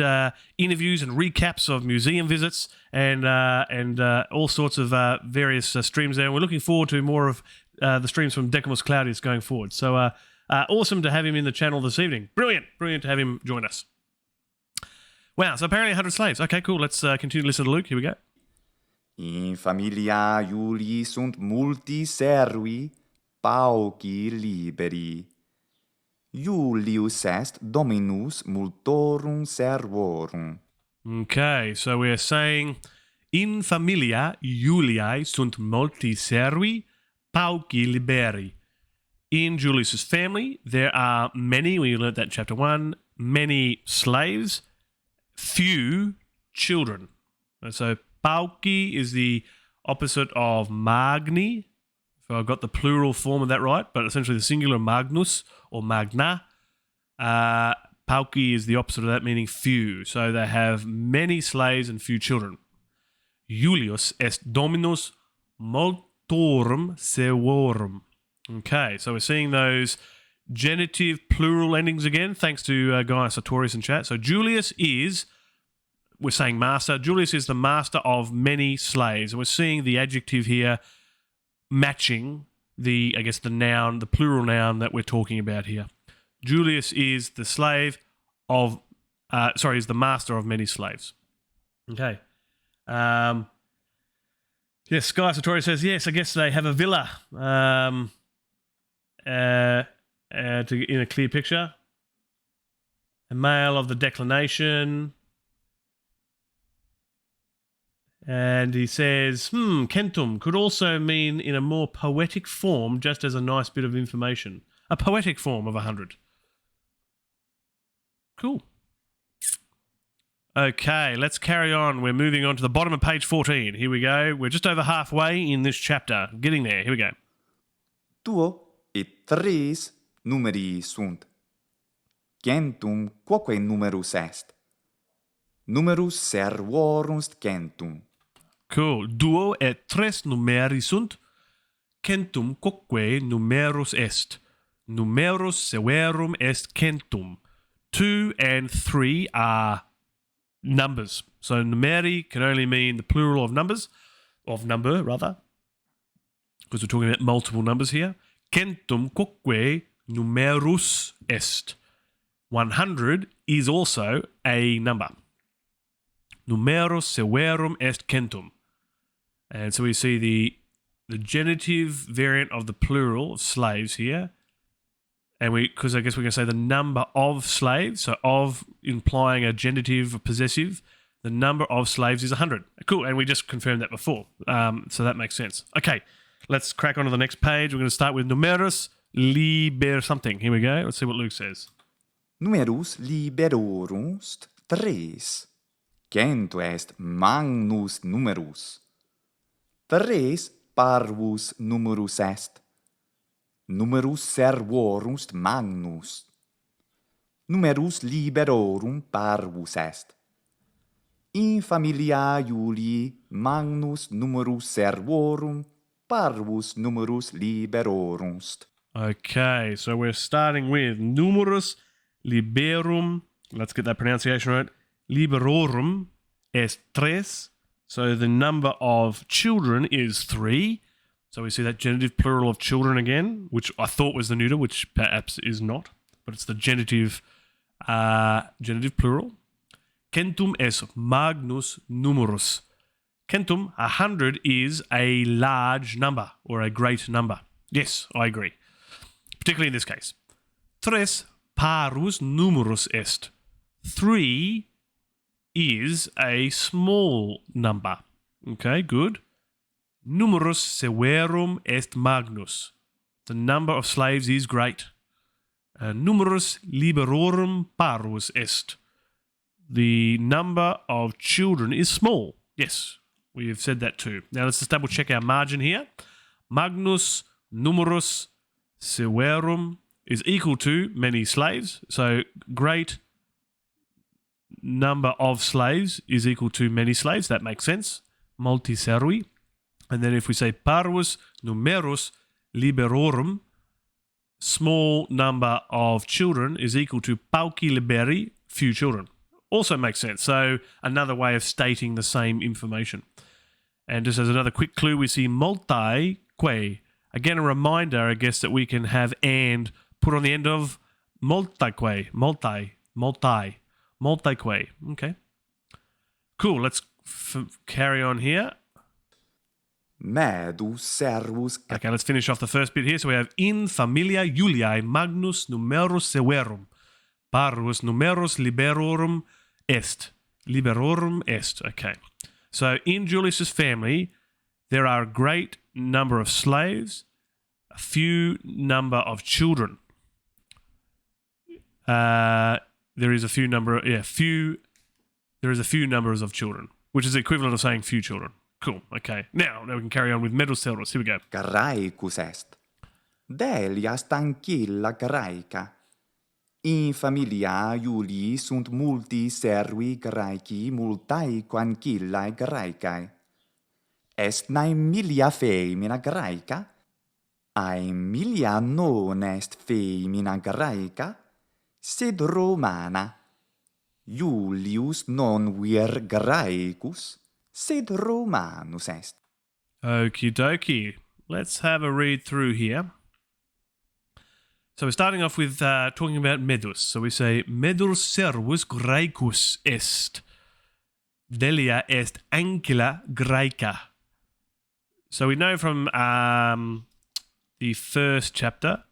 interviews and recaps of museum visits and all sorts of various streams there. And we're looking forward to more of the streams from Decimus Claudius going forward. So awesome to have him in the channel this evening. Brilliant to have him join us. Wow, so apparently 100 slaves. Okay, cool. Let's continue to listen to Luke. Here we go. In familia Iulii sunt multi servi, pauci liberi. Iulius est dominus multorum servorum. Okay, so we're saying in familia Iuliae sunt multi servi, pauci liberi. In Julius's family, there are many, we learned that in chapter 1, many slaves, few children. And so pauci is the opposite of magni. So I've got the plural form of that right, but essentially the singular magnus or magna. Pauci is the opposite of that, meaning few. So they have many slaves and few children. Iulius est dominus multorum servorum. Okay, so we're seeing those genitive plural endings again, thanks to Gaius Sartorius in chat. So Julius is, we're saying master. Julius is the master of many slaves. And we're seeing the adjective here matching the noun, the plural noun that we're talking about here. Julius is the slave of, is the master of many slaves. Okay. Yes, Sky Sartori says, yes, I guess they have a villa in a clear picture. A male of the declination. And he says, centum could also mean in a more poetic form, just as a nice bit of information. A poetic form of 100. Cool. Okay, let's carry on. We're moving on to the bottom of page 14. Here we go. We're just over halfway in this chapter. Getting there. Here we go. 2 e 3 numeri sunt. Centum quoque numerus est. Numerus servorum centum. Cool. 2 et 3 numeri sunt. Centum quoque numerus est. Numerus severum est centum. 2 and 3 are numbers. So numeri can only mean the plural of numbers, of number rather, because we're talking about multiple numbers here. Centum quoque numerus est. 100 is also a number. Numerus severum est centum. And so we see the genitive variant of the plural of slaves here. And because I guess we can say the number of slaves, so of implying a genitive, a possessive, the number of slaves is 100. Cool, and we just confirmed that before, so that makes sense. Okay, let's crack on to the next page. We're going to start with numerus liber something. Here we go. Let's see what Luke says. Numerus liberorum est 3. Cento est magnus numerus. 3 parvus numerus est. Numerus servorum est magnus. Numerus liberorum parvus est. In familia Iulii magnus numerus servorum parvus numerus liberorum est. Okay, so we're starting with numerus liberum. Let's get that pronunciation right. Liberorum est 3. So the number of children is 3. So we see that genitive plural of children again, which I thought was the neuter, which perhaps is not, but it's the genitive plural. Centum est magnus numerus. Centum, 100, is a large number or a great number. Yes, I agree. Particularly in this case. 3 parvus numerus est. 3 is a small number. Okay, good. Numerus severum est magnus. The number of slaves is great. Numerus liberorum parvus est. The number of children is small. Yes, we have said that too. Now let's just double check our margin here. Magnus numerus severum is equal to many slaves. So great number of slaves is equal to many slaves. That makes sense. Multi servi. And then if we say parvus numerus liberorum, small number of children is equal to pauci liberi, few children. Also makes sense. So another way of stating the same information. And just as another quick clue, we see multique. Again, a reminder, I guess, that we can have and put on the end of multique. Multique. Okay. Cool. Let's carry on here. Medus servus. Okay, let's finish off the first bit here. So we have in familia Iuliae magnus numerus severum, parvus numerus liberorum est. Liberorum est. Okay. So in Julius's family, there are a great number of slaves, a few number of children. There is a few numbers of children, which is the equivalent of saying few children. Cool. Okay. Now we can carry on with medus servus. Here we go. Graecus est. Delia stanchilla graeca. In familia Iulii sunt multi servi graeci multae quancillae graecae. Est naemilia femina graeca? Aemilia non est femina graeca, sed romana. Iulius non vir graecus, sed romanus est. Okie dokie. Let's have a read through here. So we're starting off with talking about medus. So we say, medus servus graecus est. Delia est ancilla graeca. So we know from the first chapter,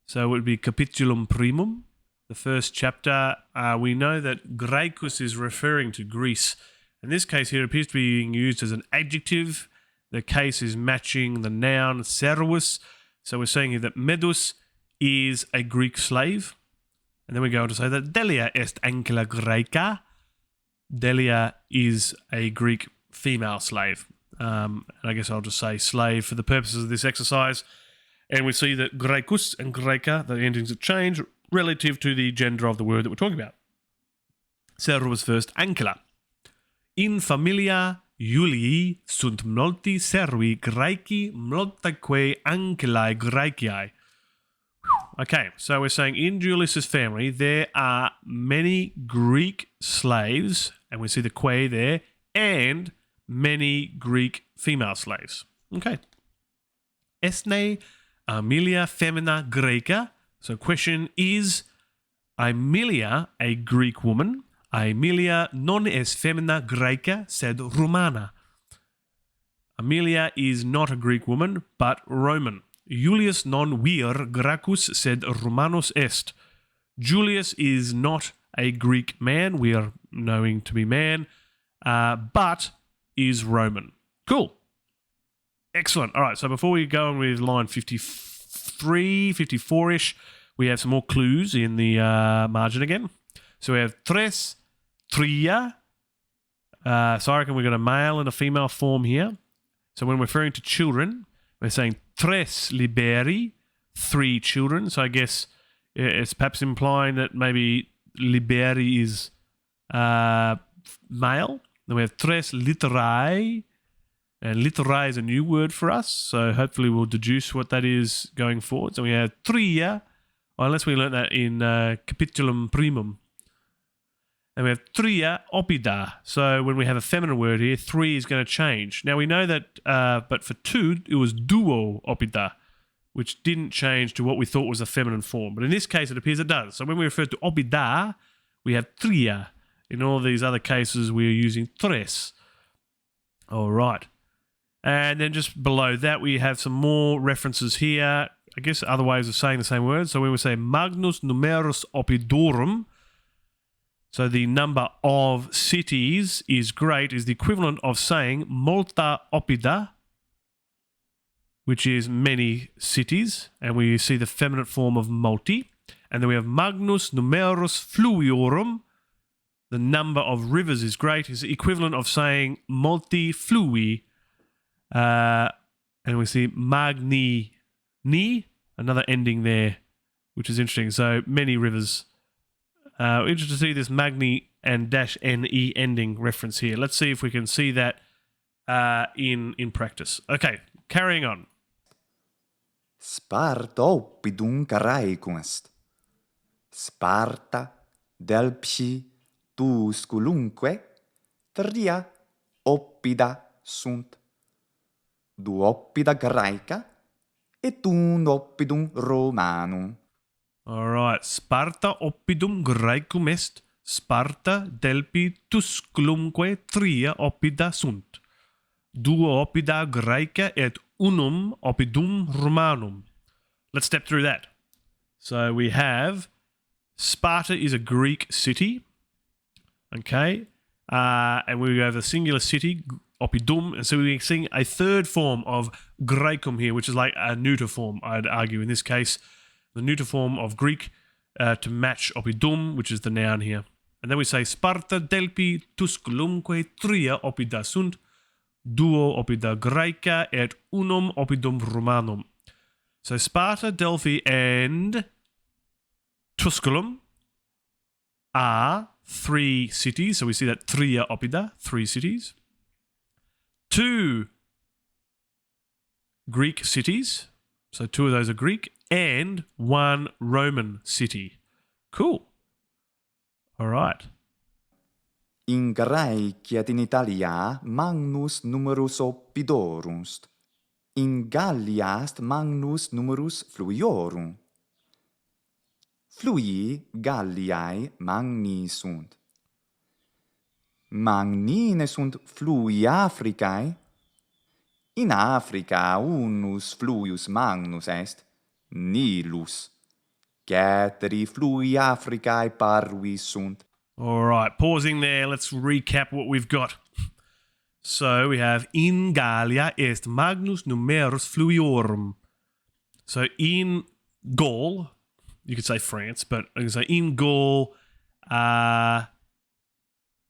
so it would be capitulum primum, the first chapter, we know that graecus is referring to Greece. In this case here, it appears to be being used as an adjective. The case is matching the noun servus. So we're saying here that medus is a Greek slave. And then we go on to say that Delia est ancilla Graeca. Delia is a Greek female slave. And I guess I'll just say slave for the purposes of this exercise. And we see that Graecus and Graeca, the endings that change relative to the gender of the word that we're talking about. Servus first ancilla. In familia Julii sunt multi servi Graeci multaque ancillae Graeciae. Okay, so we're saying in Julius's family there are many Greek slaves, and we see the que there, and many Greek female slaves. Okay. Esne Aemilia femina Graeca. So question is Aemilia a Greek woman? Aemilia non es femina Graeca sed Romana. Aemilia is not a Greek woman, but Roman. Julius non vir Gracchus sed Romanus est. Julius is not a Greek man, we are knowing to be man, but is Roman. Cool. Excellent. All right, so before we go on with line 53, 54-ish, we have some more clues in the margin again. So we have tres, tria. So I reckon we've got a male and a female form here. So when referring to children, we're saying tres liberi, 3 children. So I guess it's perhaps implying that maybe liberi is male. Then we have tres literae. And literae is a new word for us. So hopefully we'll deduce what that is going forward. So we have tria, unless we learnt that in capitulum primum. And we have tria opida. So when we have a feminine word here, 3 is going to change. Now we know that, but for 2, it was duo opida, which didn't change to what we thought was a feminine form. But in this case, it appears it does. So when we refer to opida, we have tria. In all these other cases, we are using tres. All right. And then just below that, we have some more references here. I guess other ways of saying the same word. So when we say magnus numerus opidorum, so the number of cities is great, is the equivalent of saying multa opida, which is many cities. And we see the feminine form of multi. And then we have magnus numerus fluviorum. The number of rivers is great, is the equivalent of saying multi flui. And we see magni, another ending there, which is interesting. So many rivers. Interesting to see this magni and dash ne ending reference here. Let's see if we can see that in practice. Okay, carrying on. Sparta oppidum Graecum est. Sparta delphi tusculumque tria oppida sunt. Duoppida Graeca et un oppidum Romanum. All right. Sparta oppidum Graecum est. Sparta delpi tusculumque tria oppida sunt. Duo oppida Graeca et unum oppidum Romanum. Let's step through that. So we have Sparta is a Greek city. Okay. And we have a singular city, oppidum, and so we're seeing a third form of Graecum here, which is like a neuter form, I'd argue in this case, the neuter form of Greek to match oppidum, which is the noun here. And then we say Sparta delpi tusculumque tria oppida sunt, duo oppida Graeca et unum oppidum Romanum. So Sparta, Delphi, and Tusculum are 3 cities. So we see that tria oppida, 3 cities. 2 Greek cities, so 2 of those are Greek, and 1 Roman city. Cool. All right. In Graecia et in Italia magnus numerus oppidorum est. In Gallia est magnus numerus fluiorum. Flui Galliae magni sunt. Magnine sunt flui Africae. In Africa unus fluius magnus est, Nilus. Ceteri flui Africae parvis sunt. All right, pausing there, let's recap what we've got. So we have in Gallia est magnus numerus fluiorum. So in Gaul, you could say France, but I can say in Gaul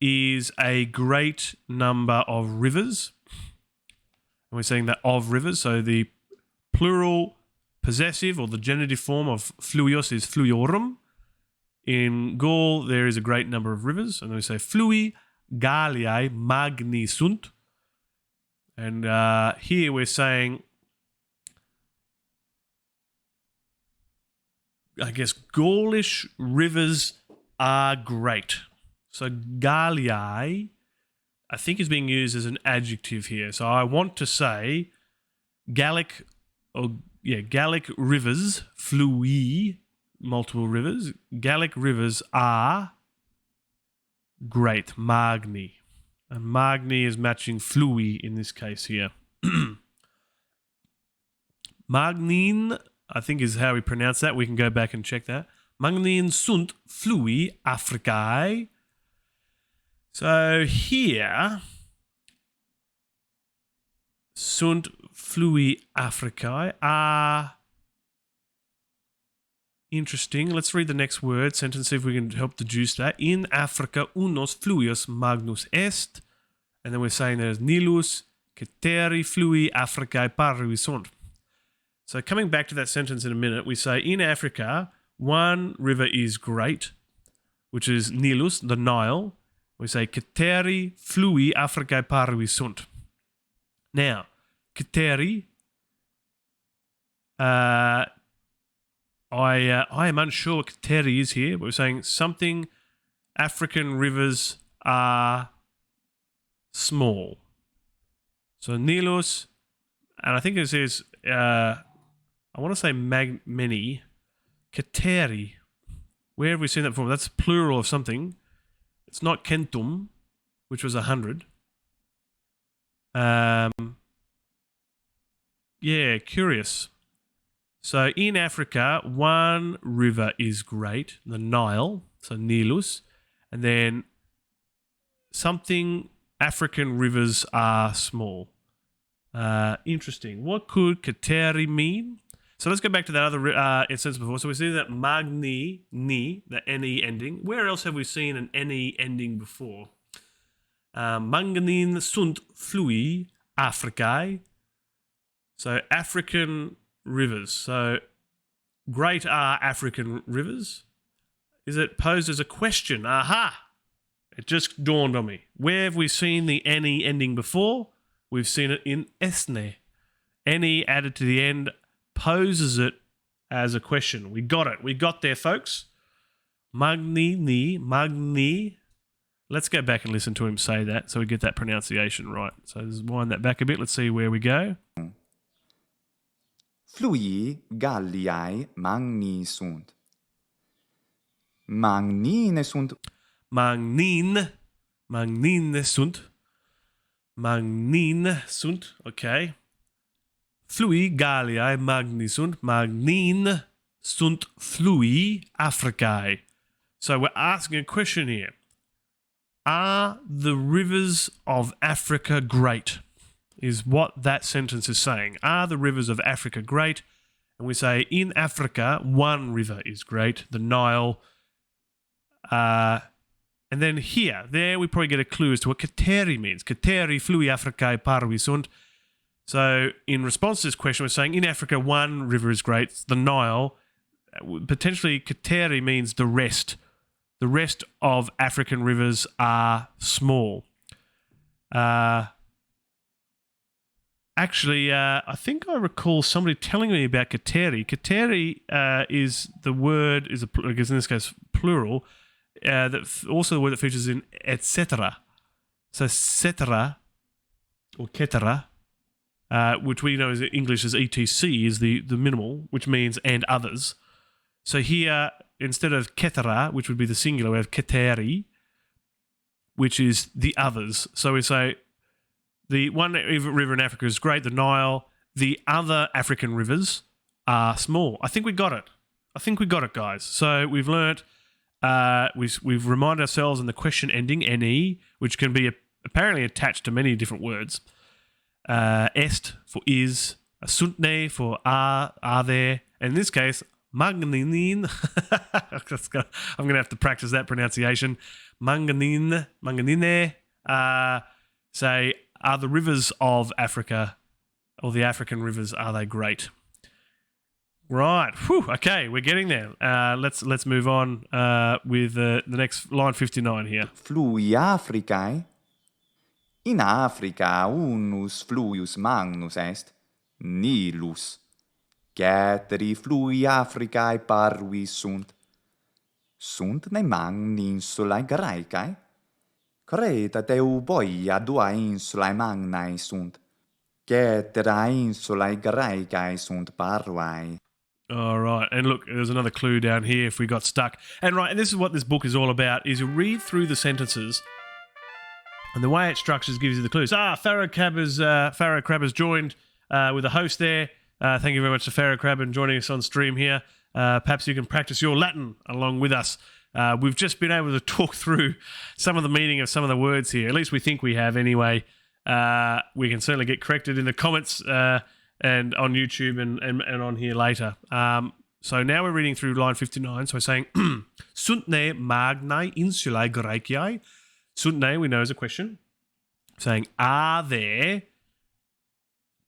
is a great number of rivers. And we're saying that of rivers. So the plural possessive or the genitive form of fluios is fluiorum. In Gaul, there is a great number of rivers. And then we say flui Galliae magni sunt. And here we're saying, I guess, Gaulish rivers are great. So Galliae, I think, is being used as an adjective here. So I want to say Gallic rivers, flui, multiple rivers. Gallic rivers are great, magni. And magni is matching flui in this case here. Magnin, I think, is how we pronounce that. We can go back and check that. Magnin sunt flui Africae. So here, sunt flui Africae are interesting. Let's read the next word, sentence, see if we can help deduce that. In Africa unos fluius magnus est. And then we're saying there's Nilus, ceteri flui Africae parvi sunt. So coming back to that sentence in a minute, we say in Africa, one river is great, which is Nilus, the Nile. We say ceteri flui Africae parvi sunt. Now, ceteri, I am unsure what ceteri is here, but we're saying something African rivers are small. So Nilus, and I think it says, I want to say many, ceteri. Where have we seen that before? That's plural of something. It's not centum, which was 100. Yeah, curious. So in Africa, one river is great, the Nile, so Nilus, and then something African rivers are small. Interesting. What could ceteri mean? So let's go back to that other instance before. So we see that magni, ni, the ne ending. Where else have we seen an ne ending before? Manganin sunt flui Africae. So African rivers. So great are African rivers. Is it posed as a question? Aha! It just dawned on me. Where have we seen the ne ending before? We've seen it in esne. Ne added to the end poses it as a question. We got it. We got there, folks. Magni, ni, magni. Let's go back and listen to him say that so we get that pronunciation right. So let's wind that back a bit. Let's see where we go. Flui Galliae magni sunt. Magnine sunt. Magnine sunt. Magnine sunt. Okay. Flui Galliae magni sunt. Magnine sunt flui Africae. So we're asking a question here. Are the rivers of Africa great? Is what that sentence is saying. Are the rivers of Africa great? And we say in Africa, one river is great, the Nile. And then there we probably get a clue as to what ceteri means. Ceteri flui Africae parvi sunt. So in response to this question, we're saying in Africa, one river is great, the Nile. Potentially ceteri means the rest. The rest of African rivers are small. Actually, I think I recall somebody telling me about ceteri. Ceteri is the word, I guess in this case plural, also the word that features in etc. So cetera, or cetera, which we know as English as etc, is the minimal, which means and others. So here, instead of cetera, which would be the singular, we have ceteri, which is the others. So we say the one river in Africa is great, the Nile. The other African rivers are small. I think we got it. Guys. So we've learnt, we've reminded ourselves in the question ending, ne, which can be apparently attached to many different words. Est for is, suntne for are there. And in this case, manganine. I'm going to have to practice that pronunciation. Manganine, say, are the rivers of Africa, or the African rivers, are they great? Right. Whew. Okay, we're getting there. Let's move on with the next line 59 here. Flui Africae. In Africa unus fluvius magnus est, Nilus. Ceteri flui Africae parvis sunt. Sunt ne magni insulae Graecae? Creta Teuboia dua insulae magnae sunt. Cetera insulae Graecae sunt parvae. All right. And look, there's another clue down here if we got stuck. And right, and this is what this book is all about, is you read through the sentences and the way it structures gives you the clues. Pharaoh Crab has joined with a host there. Thank you very much to Pharaoh Crab and joining us on stream here. Perhaps you can practice your Latin along with us. We've just been able to talk through some of the meaning of some of the words here. At least we think we have anyway. We can certainly get corrected in the comments and on YouTube and on here later. So now we're reading through line 59. So we're saying, Sunt ne magnae insulae Graeciae. Sunt ne, we know, is a question. Saying, are there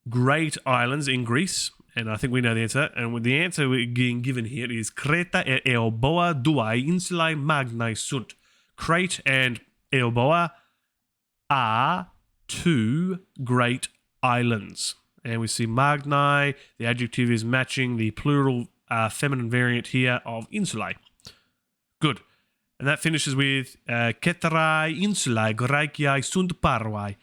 great islands in Greece? And I think we know the answer. And with the answer we're being given here is Creta e Euboea duae insulae magnae sunt. Crete and Euboea are two great islands. And we see magnae, the adjective is matching the plural feminine variant here of insulae. Good. And that finishes with Ceterae insulae Graeciae sunt parvae.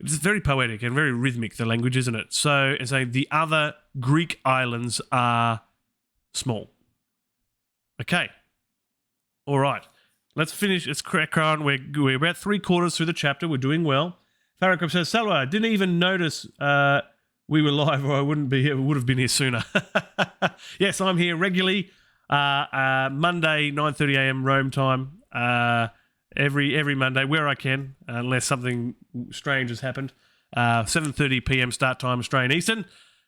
It's very poetic and very rhythmic, the language, isn't it? So it's saying the other Greek islands are small. Okay. All right. Let's finish. Let's crack on. We're about 3/4 through the chapter. We're doing well. Pharaoh Crab says, Salwa, I didn't even notice we were live, or I wouldn't be here. We would have been here sooner. Yes, I'm here regularly. Monday, 9:30 a.m. Rome time. Every Monday, where I can, unless something strange has happened. 7:30 p.m. start time, Australian Eastern,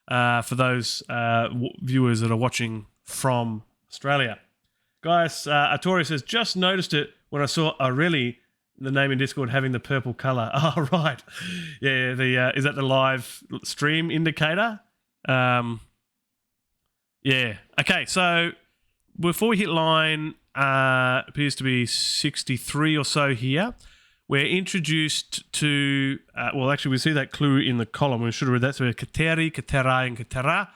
for those viewers that are watching from Australia. Guys, Artori says, just noticed it when I saw Aureli, the name in Discord, having the purple colour. Oh, right. Yeah, is that the live stream indicator? Yeah. Okay, so before we hit line, appears to be 63 or so here, we're introduced to, well, actually, we see that clue in the column. We should have read that. So Keteri, Ketera, and Ketera.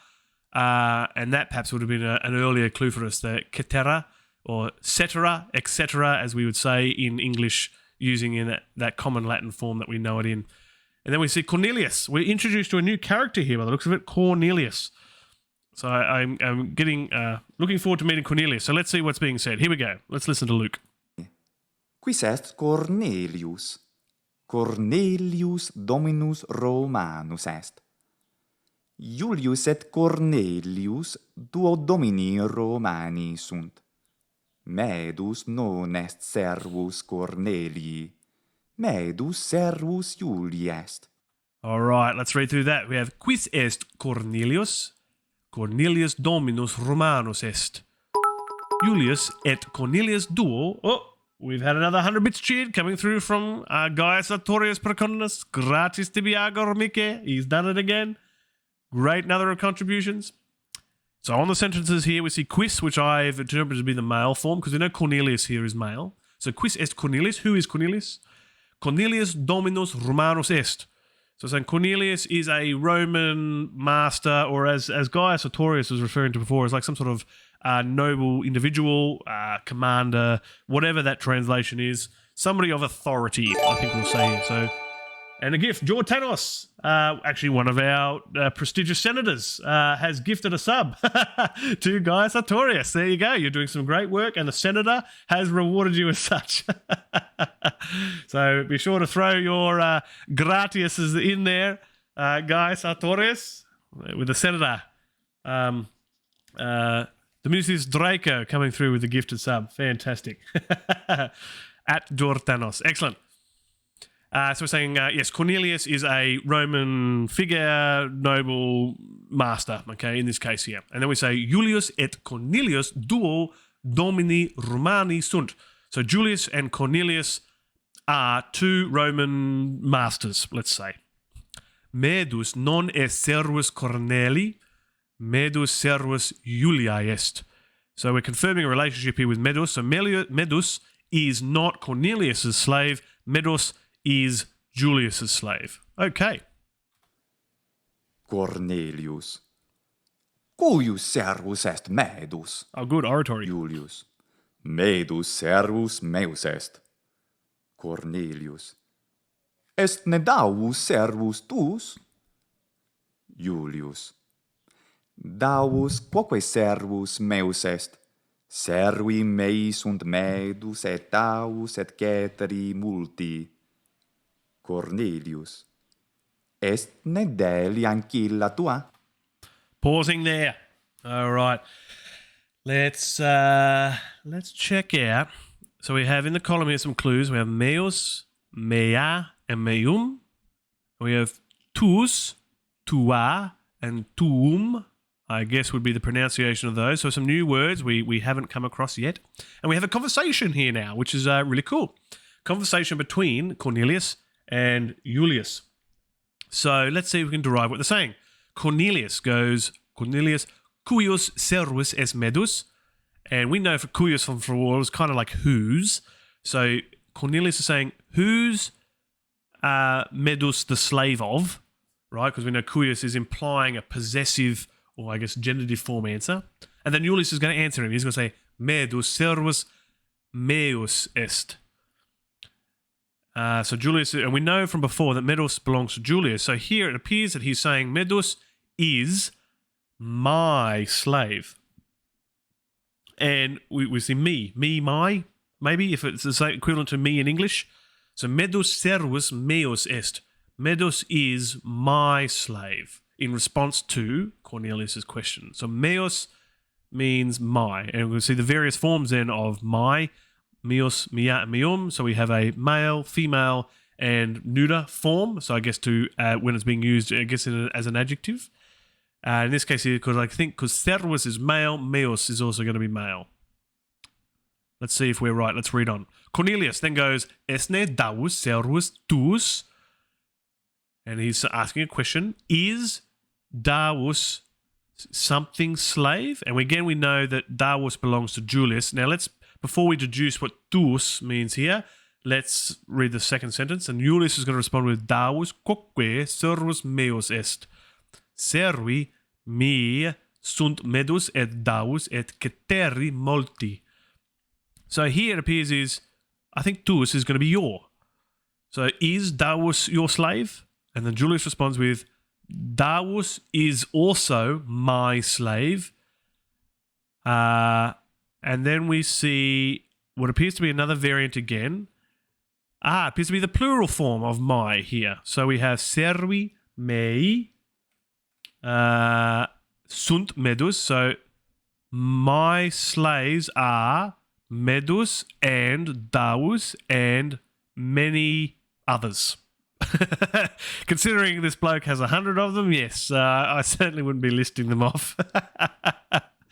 And that perhaps would have been an earlier clue for us, the Ketera, or cetera, etc., as we would say in English, using in that common Latin form that we know it in. And then we see Cornelius. We're introduced to a new character here by the looks of it, Cornelius. So I'm getting looking forward to meeting Cornelius. So let's see what's being said. Here we go. Let's listen to Luke. Quis est Cornelius? Cornelius Dominus Romanus est. Iulius et Cornelius duo Domini Romani sunt. Medus non est servus Cornelii. Medus servus Iulii est. All right, let's read through that. We have Quis est Cornelius? Cornelius Dominus Romanus est. Iulius et Cornelius duo. Oh, we've had another 100 bits cheered coming through from Gaius Artorius Proconnus. Gratis tibiagor Mike. He's done it again. Great number of contributions. So on the sentences here, we see quis, which I've interpreted to be the male form, because we know Cornelius here is male. So quis est Cornelius? Who is Cornelius? Cornelius Dominus Romanus est. So saying Cornelius is a Roman master, or as Gaius Artorius was referring to before, is like some sort of noble individual, commander, whatever that translation is. Somebody of authority, I think we'll say here. So, and a gift, Jortanos, actually one of our prestigious senators, has gifted a sub to Gaius Artorius. There you go. You're doing some great work, and the senator has rewarded you as such. So be sure to throw your gratiuses in there, Gaius Artorius, with the senator. Dimitris Draco coming through with the gifted sub. Fantastic. At Jortanos. Excellent. So we're saying, yes, Cornelius is a Roman figure, noble, master, okay, in this case here. And then we say, Julius et Cornelius duo domini Romani sunt. So Julius and Cornelius are two Roman masters, let's say. Medus non est servus Corneli, medus servus Julia est. So we're confirming a relationship here with Medus. So Medus is not Cornelius's slave. Medus is Julius's slave. Okay. Cornelius. Cuius servus est Medus? Oh, good oratory. Julius. Medus servus meus est. Cornelius. Est ne Davus servus tuus? Julius. Davus quoque servus meus est. Servi mei sunt Medus et Davus et ceteri multi. Cornelius. Est ne Deli ancilla tua? Pausing there. All right. Let's check out. So we have in the column here some clues. We have meus, mea, and meum. We have tuus, tua, and tuum. I guess would be the pronunciation of those. So some new words we haven't come across yet. And we have a conversation here now, which is really cool. Conversation between Cornelius and Julius. So let's see if we can derive what they're saying. Cornelius, cuius servus est Medus. And we know for cuius from before, it was kind of like whose. So Cornelius is saying, whose Medus the slave of, right? Because we know cuius is implying a possessive or I guess genitive form answer. And then Julius is going to answer him. He's going to say, Medus servus meus est. So Julius, and we know from before that Medus belongs to Julius. So here it appears that he's saying Medus is my slave. And we see me, my, maybe, if it's the same equivalent to me in English. So Medus servus meus est. Medus is my slave in response to Cornelius' question. So meus means my. And we'll see the various forms then of my, meus, mea, and meum. So we have a male, female, and neuter form. So I guess to when it's being used, I guess as an adjective. In this case here, because servus is male, meus is also going to be male. Let's see if we're right. Let's read on. Cornelius then goes, Esne davus servus tuus. And he's asking a question. Is davus something slave? And again, we know that davus belongs to Julius. Now before we deduce what tuus means here, let's read the second sentence. And Julius is going to respond with davus quoque servus meus est. Servi me sunt Medus et davus et ceteri multi. So here it appears I think tuus is going to be your. So is davus your slave? And then Julius responds with, davus is also my slave. And then we see what appears to be another variant again. It appears to be the plural form of my here. So we have servi mei sunt Medus. So my slaves are Medus and Davus and many others. Considering this bloke has 100 of them, yes, I certainly wouldn't be listing them off.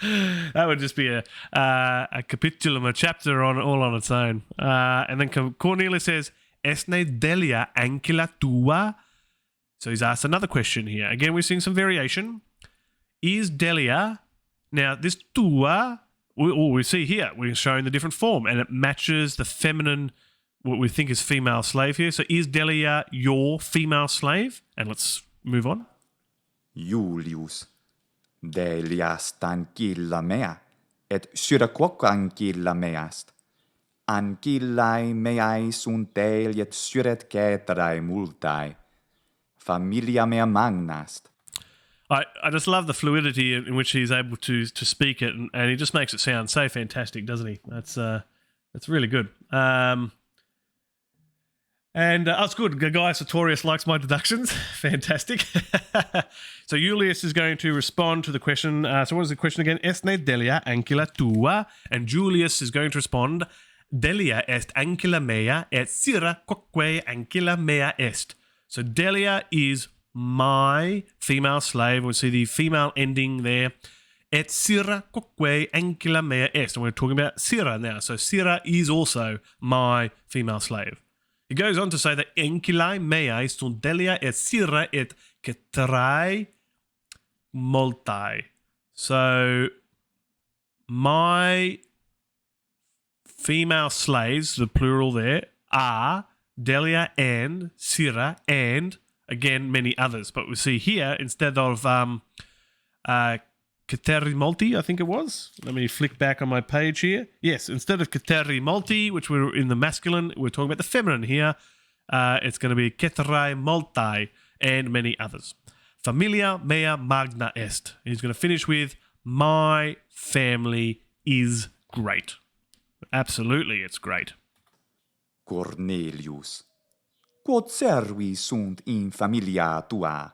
That would just be a capitulum, a chapter all on its own. And then Cornelius says, Esne delia ancilla tua? So he's asked another question here. Again, we're seeing some variation. Is delia, now this tua, we see here, we're showing the different form, and it matches the feminine, what we think is female slave here. So is delia your female slave? And let's move on. Julius. Delia ancilla mea, et syra quoque ancilla meast. Ancillae meae sunt deli et syret ceterae multae. Familia mea magnast. I just love the fluidity in which he's able to speak it, and he just makes it sound so fantastic, doesn't he? That's really good. It's good. Gaius Sartorius likes my deductions. Fantastic. So Julius is going to respond to the question. So what is the question again? Esne delia ancilla tua. And Julius is going to respond, Delia est ancilla mea et sira quoque ancilla mea est. So Delia is my female slave. We see the female ending there. Et sira quoque ancilla mea est. And we're talking about Sira now. So Sira is also my female slave. He goes on to say that ancillae meae sunt Delia et Sira et ceterae multae. So my female slaves, the plural there, are Delia and Sira and, again, many others. But we see here, instead of Cateri Multi, I think it was. Let me flick back on my page here. Yes, instead of Cateri Multi, which were in the masculine, we're talking about the feminine here. It's going to be Ceterae Multae and many others. Familia mea magna est. He's going to finish with, my family is great. Absolutely, it's great. Cornelius. Quod servi sunt in familia tua?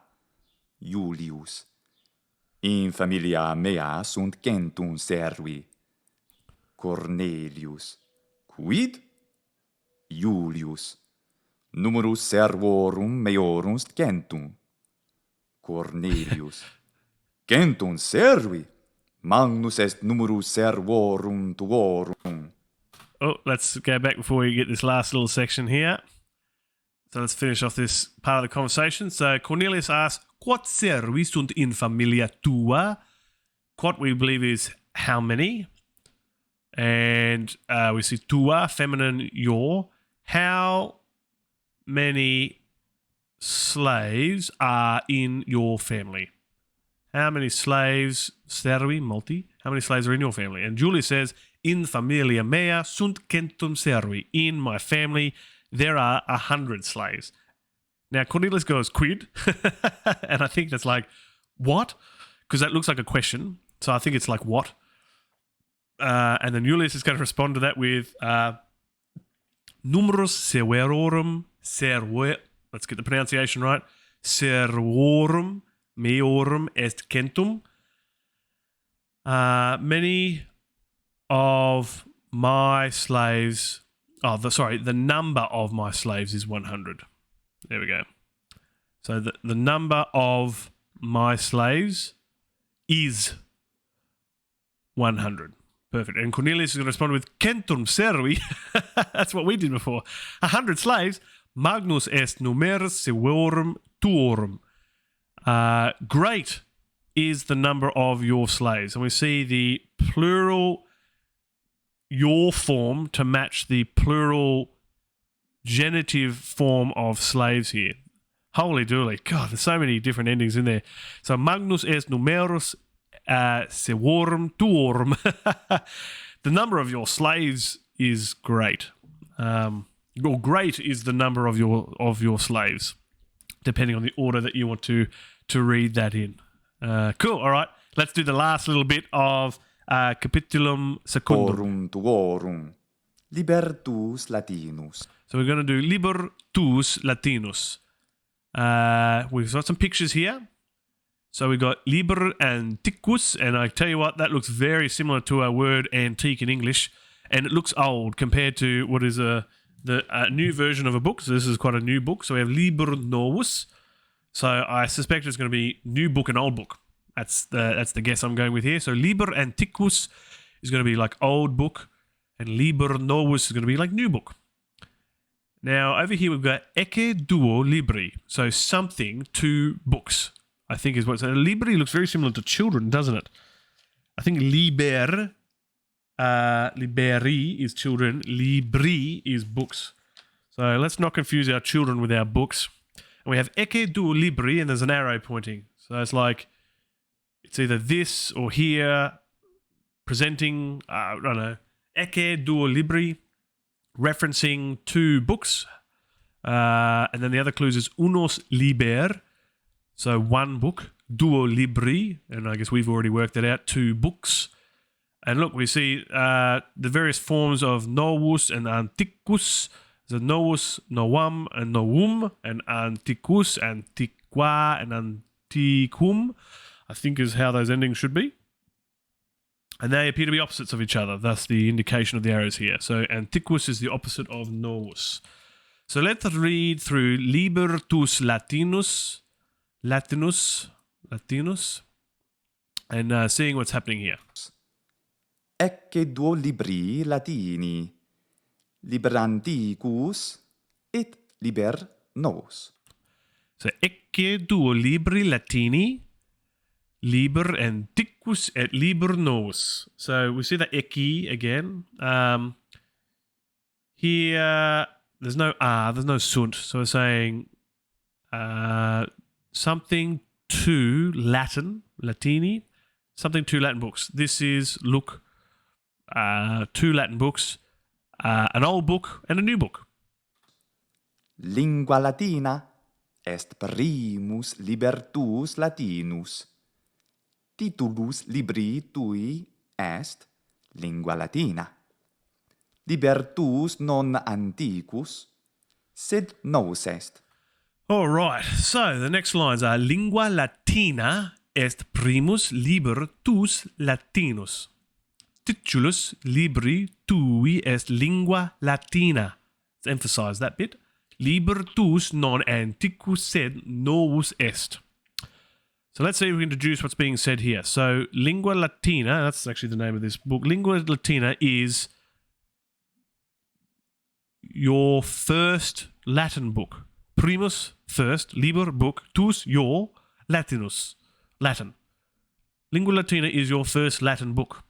Julius. In familia mea sunt centum servi. Cornelius. Quid? Julius. Numerus servorum meorum centum. Cornelius. Centum servi? Magnus est numerus servorum tuorum. Oh, let's go back before we get this last little section here. So let's finish off this part of the conversation. So Cornelius asks, quod servi sunt in familia tua? Quod we believe is how many? And we see tua, feminine, your. How many slaves are in your family? How many slaves, servi, multi, how many slaves are in your family? And Julius says, in familia mea sunt centum servi. In my family, there are 100 slaves. Now, Cornelius goes, quid? And I think that's like, what? Because that looks like a question. So I think it's like, what? And then Julius is going to respond to that with, numerus servorum, let's get the pronunciation right, servorum meorum est centum. Many of my slaves, the number of my slaves is 100. There we go. So the number of my slaves is 100. Perfect. And Cornelius is going to respond with centum servi. That's what we did before. 100 slaves. Magnus est numerus servorum tuorum. Great is the number of your slaves. And we see the plural your form to match the plural genitive form of slaves here. Holy dooly. God, there's so many different endings in there. So Magnus est numerus servorum tuorum. The number of your slaves is great. Or great is the number of your slaves, depending on the order that you want to read that in. Cool. All right. Let's do the last little bit of Capitulum Secundum. Tuorum. Libertus Latinus. So we're going to do Libertus Latinus. We've got some pictures here. So we got liber antiquus, and I tell you what, that looks very similar to our word antique in English, and it looks old compared to what is the new version of a book. So this is quite a new book. So we have liber novus. So I suspect it's going to be new book and old book. That's the guess I'm going with here. So liber antiquus is going to be like old book, and liber novus is going to be like new book. Now over here we've got ecce duo libri. So something, two books, I think is what. So libri looks very similar to children, doesn't it? I think liberi is children, libri is books. So let's not confuse our children with our books. And we have ecce duo libri, and there's an arrow pointing. So it's like, it's either this or here, presenting, I don't know, ecce duo libri, referencing two books. And then the other clues is unos liber, so one book, duo libri, and I guess we've already worked that out, two books. And look, we see the various forms of novus and antiquus. So novus, novum, and novum, and antiquus, antiqua, and antiquum, I think is how those endings should be. And they appear to be opposites of each other, thus the indication of the arrows here. So antiquus is the opposite of novus. So let's read through Libertus Latinus, and seeing what's happening here. Ecce duo libri Latini, liber antiquus et liber novus. So ecce duo libri Latini, liber antiquus et liber novus. So we see that ecce again. Here, there's no there's no sunt. So we're saying something to Latin, Latini, something to Latin books. This is, look, two Latin books, an old book and a new book. Lingua Latina est primus libertus Latinus. Titulus libri tui est Lingua Latina. Libertus non antiquus, sed novus est. All right, so the next lines are Lingua Latina est primus liber tuus Latinus. Titulus libri tui est Lingua Latina. Let's emphasize that bit. Liber tuus non antiquus sed novus est. So let's see if we can deduce what's being said here. So Lingua Latina, that's actually the name of this book. Lingua Latina is your first Latin book. Primus, first, liber, book, tuus, your, Latinus, Latin. Lingua Latina is your first Latin book.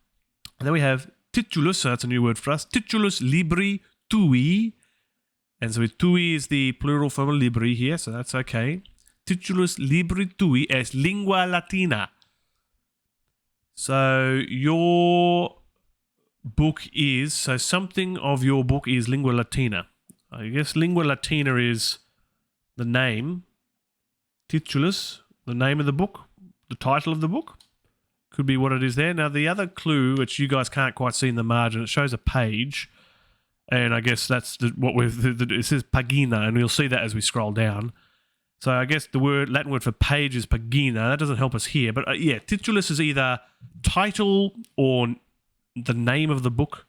And then we have titulus, so that's a new word for us, titulus libri tui, and so tui is the plural form of libri here, so that's okay. Titulus libri tui est Lingua Latina. So your book is, so something of your book is Lingua Latina. I guess Lingua Latina is the name, titulus, the name of the book, the title of the book, could be what it is there. Now the other clue, which you guys can't quite see in the margin, it shows a page, and I guess that's it says pagina, and we'll see that as we scroll down. So I guess the Latin word for page is pagina. That doesn't help us here, but yeah, titulus is either title or the name of the book.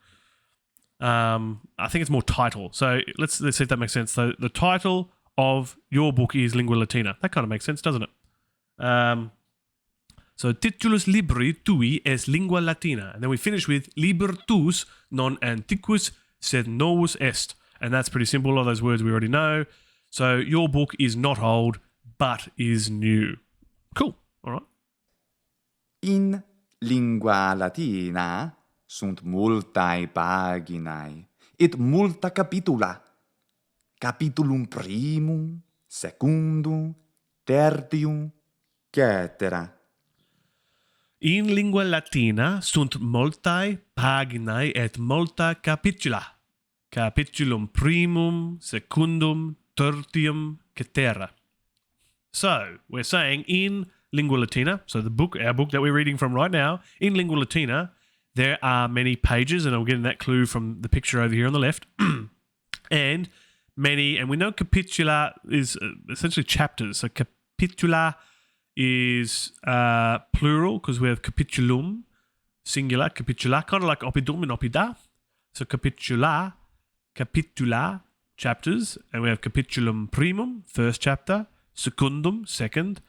I think it's more title. So let's see if that makes sense. So the title of your book is Lingua Latina. That kind of makes sense, doesn't it? So titulus libri tui est Lingua Latina. And then we finish with liber tuus non antiquus sed novus est. And that's pretty simple. All those words we already know. So your book is not old, but is new. Cool. All right. In Lingua Latina sunt multae paginae et multa capitula. Capitulum primum, secundum, tertium, cetera. In Lingua Latina sunt multae paginae et multa capitula. Capitulum primum, secundum, tertium, cetera. So, we're saying in Lingua Latina, so the book, our book that we're reading from right now, in Lingua Latina, there are many pages, and I'm getting that clue from the picture over here on the left, and we know capitula is essentially chapters. So capitula is plural because we have capitulum, singular, capitula, kind of like oppidum and oppida. So capitula, chapters, and we have capitulum primum, first chapter, secundum, second,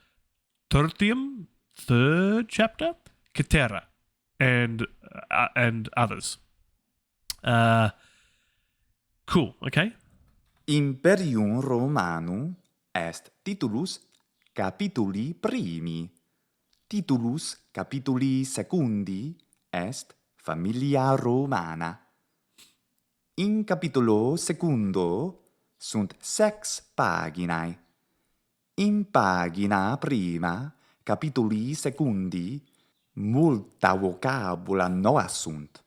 tertium, third chapter, cetera, and others. Cool, okay. Imperium Romanum est titulus capituli primi. Titulus capituli secundi est familia Romana. In capitulo secundo sunt 6 paginae. In pagina prima capituli secundi multa vocabula nova sunt.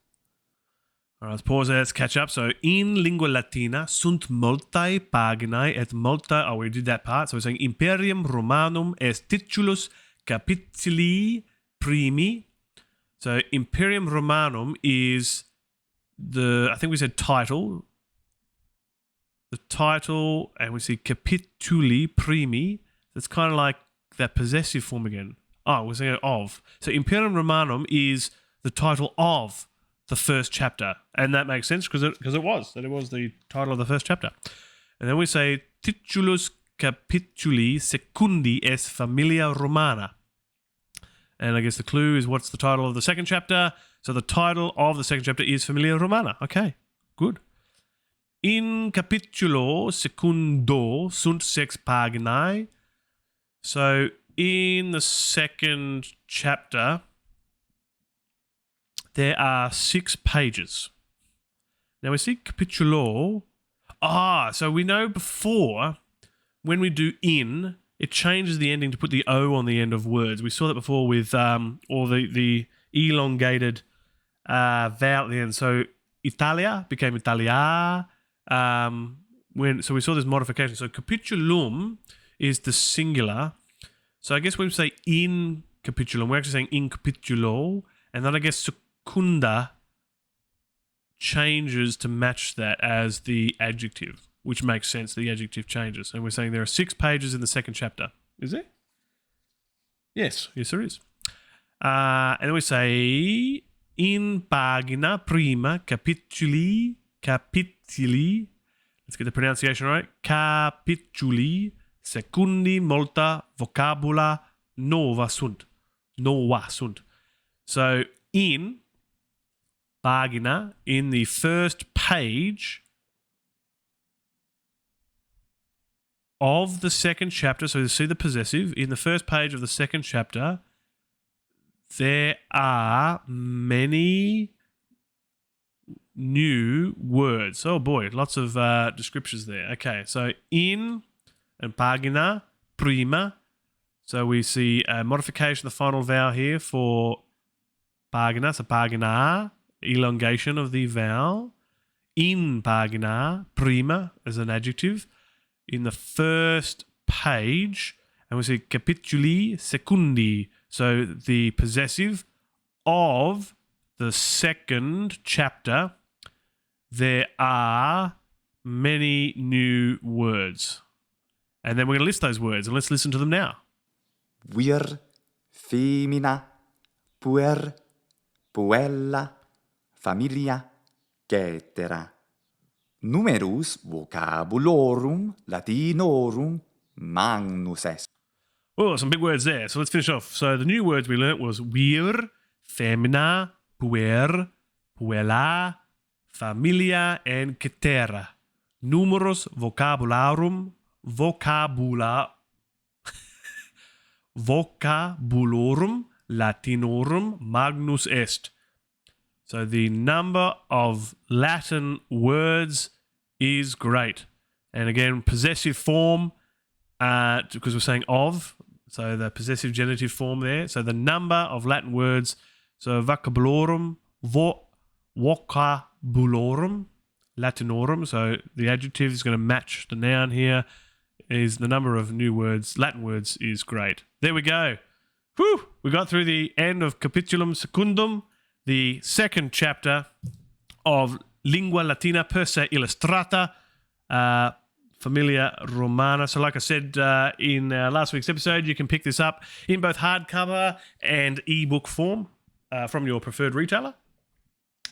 All right, let's pause there, let's catch up. So, in Lingua Latina sunt multae paginae et multa, we did that part. So we're saying Imperium Romanum est titulus capituli primi. So Imperium Romanum is I think we said title. The title, and we see capituli primi. It's kind of like that possessive form again. Oh, we're saying of. So Imperium Romanum is the title of the first chapter. And that makes sense because it was the title of the first chapter. And then we say titulus capituli secundi est familia romana. And I guess the clue is what's the title of the second chapter. So the title of the second chapter is Familia Romana. Okay, good. In capitulo secundo sunt sex paginae. So in the second chapter, there are 6 pages. Now we see capitulo. So we know before when we do in, it changes the ending to put the O on the end of words. We saw that before with all the elongated vowel at the end. So Italia became Italia. So we saw this modification. So capitulum is the singular. So I guess when we say in capitulum, we're actually saying in capitulo. And then I guess secunda changes to match that as the adjective, which makes sense. The adjective changes. And we're saying there are 6 pages in the second chapter. Is there? Yes, there is. And then we say in pagina prima capituli. Let's get the pronunciation right. Capituli secundi multa vocabula nova sunt. So in pagina, in the first page of the second chapter, so you see the possessive, in the first page of the second chapter, there are many new words. Oh boy, lots of descriptions there. Okay, so in and pagina, prima. So we see a modification of the final vowel here for pagina, so pagina, elongation of the vowel. In pagina, prima as an adjective. In the first page, and we see capituli secundi, so the possessive of the second chapter, there are many new words. And then we're going to list those words, and let's listen to them now. Vir, femina, puer, puella, familia, cetera. Numerus vocabulorum Latinorum magnus est. Oh, some big words there. So let's finish off. So the new words we learnt was vir, femina, puer, puella, familia, and cetera. Numerus vocabularum vocabularum Latinorum magnus est. So the number of Latin words is great. And again, possessive form, because we're saying of, so the possessive genitive form there. So the number of Latin words, so vocabularum, vocabularum, Latinorum, so the adjective is going to match the noun here, is the number of new words, Latin words, is great. There we go. Whew! We got through the end of Capitulum Secundum, the second chapter of Lingua Latina per se Illustrata, Familia Romana. So like I said in last week's episode, you can pick this up in both hardcover and ebook form from your preferred retailer.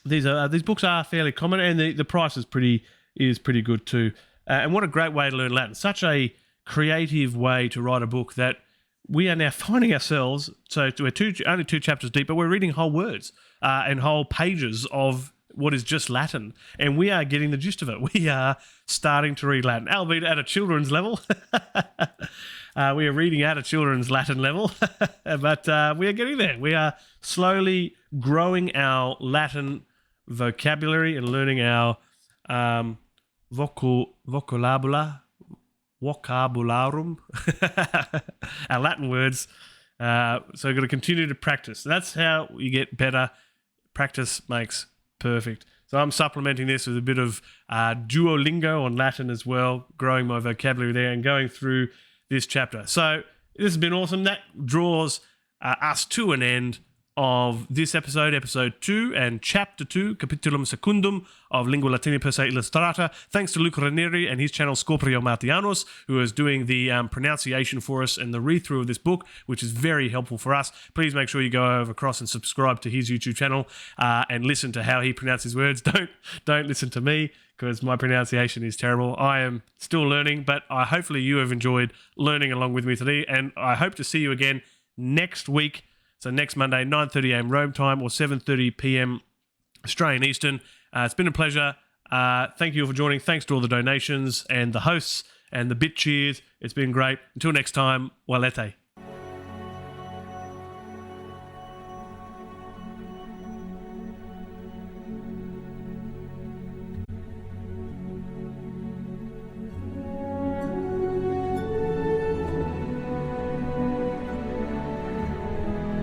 These books are fairly common, and the price is pretty good too. And what a great way to learn Latin. Such a creative way to write a book that we are now finding ourselves, so we're only 2 chapters deep, but we're reading whole words and whole pages of what is just Latin, and we are getting the gist of it. We are starting to read Latin, albeit at a children's level. We are reading at a children's Latin level, but we are getting there. We are slowly growing our Latin vocabulary and learning our vocabularum, our Latin words. So we're going to continue to practice. That's how you get better. Practice makes perfect. So I'm supplementing this with a bit of Duolingo on Latin as well, growing my vocabulary there and going through this chapter. So this has been awesome. That draws us to an end of this episode, episode 2, and chapter 2, capitulum secundum of Lingua Latina per se Illustrata. Thanks to Luca Ranieri and his channel Scorpio Martianos, who is doing the pronunciation for us and the read-through of this book, which is very helpful for us. Please make sure you go over across and subscribe to his YouTube channel and listen to how he pronounces words. Don't listen to me, because my pronunciation is terrible. I am still learning, but hopefully you have enjoyed learning along with me today, and I hope to see you again next week. So next Monday, 9:30 a.m. Rome time or 7:30 p.m. Australian Eastern. It's been a pleasure. Thank you all for joining. Thanks to all the donations and the hosts and the bit cheers. It's been great. Until next time, Walete.